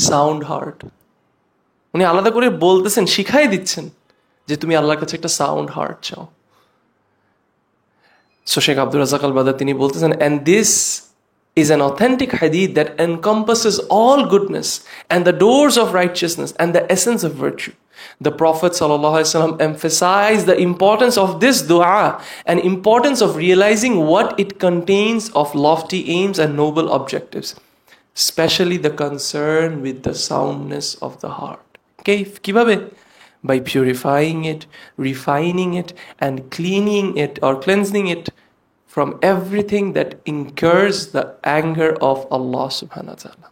Sound heart. উনি আলাদা করে বলতেছেন, শিখাই দিচ্ছেন যে তুমি আল্লাহর কাছে একটা সাউন্ড হার্ট চাও। সো শেখ আব্দুর রাজ্জাক আল বাদার তিনি বলতেছেন, and this is an authentic hadith that encompasses all goodness and the doors of righteousness and the essence of virtue. The Prophet ﷺ emphasized the importance of this dua and importance of realizing what it contains of lofty aims and noble objectives, especially the concern with the soundness of the heart. Okay, কিভাবে? By purifying it, refining it, and cleaning it or cleansing it from everything that incurs the anger of Allah subhanahu wa ta'ala.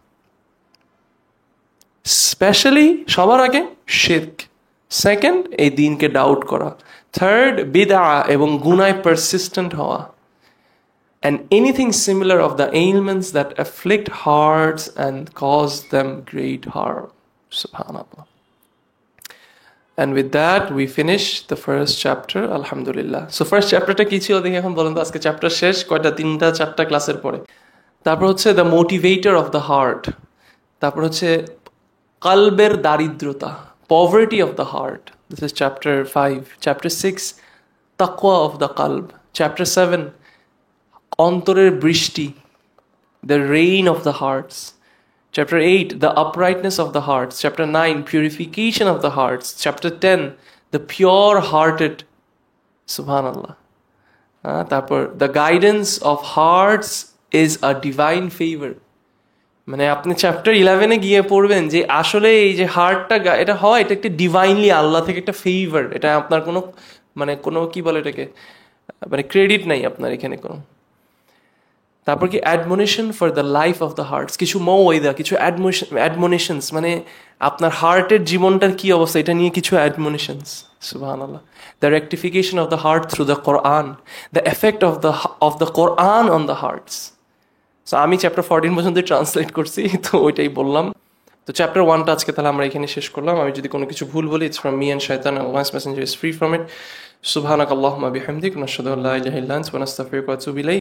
Especially সবার আগে শিরক, সেকেন্ড এই দ্বীনকে ডাউট করা, থার্ড বিদআ এবং গুনায় পারসিস্টেন্ট হওয়া, and anything similar of the ailments that afflict hearts and cause them great harm. Subhanallah. And with that we finish the first chapter, alhamdulillah. So first chapter টা কি ছিল দেখি এখন বলেন তো, আজকে চ্যাপ্টার শেষ কয়টা, 3টা 4টা ক্লাসের পরে। তারপর হচ্ছে the motivator of the heart, তারপর হচ্ছে কলবের দারিদ্রতা, poverty of the heart. This is chapter 5. Chapter 6, taqwa of the qalb. Chapter 7, অন্তরের বৃষ্টি, the rain of the hearts. Chapter 8, the uprightness of the hearts. Chapter 9, purification of the hearts. Chapter 10, the pure-hearted. Subhanallah. তারপর the guidance of hearts is a divine favor. আপনি চ্যাপ্টার 11 গিয়ে পড়বেন যে আসলে এই যে হার্টটা এটা হয়, এটা একটা ডিভাইনলি আল্লাহ থেকে একটা ফেভার, এটা আপনার কোনো কোনো কি বলে এটাকে ক্রেডিট নাই আপনার এখানে কোনো। তারপর কি admonition for the life of the hearts, কিছু মওয়াইদা, কিছু অ্যাডমনিশনস, আপনার হার্টের জীবনটার কি অবস্থা এটা নিয়ে কিছু অ্যাডমনিশনস। সুবহানাল্লাহ। The rectification of the heart through the Quran, the effect of the Quran on the hertz. So আমি চ্যাপ্টার 14 পর্যন্ত ট্রান্সলেট করছি, তো ওইটাই বললাম। তো চ্যাপ্টার 1টা আজকে তাহলে আমরা এখানে শেষ করলাম। আমি যদি কোনো কিছু ভুল বলি, ইটস ফ্রম মি এন্ড শাইতান, Allah's messenger is free from it. সুবহানাকাল্লাহুম্মা বিহামদিক, নাশহাদু আল্লা ইলাহা ইল্লা আনতা, ওয়া নাস্তাগফিরুকা ওয়া নাতুবু ইলাইক।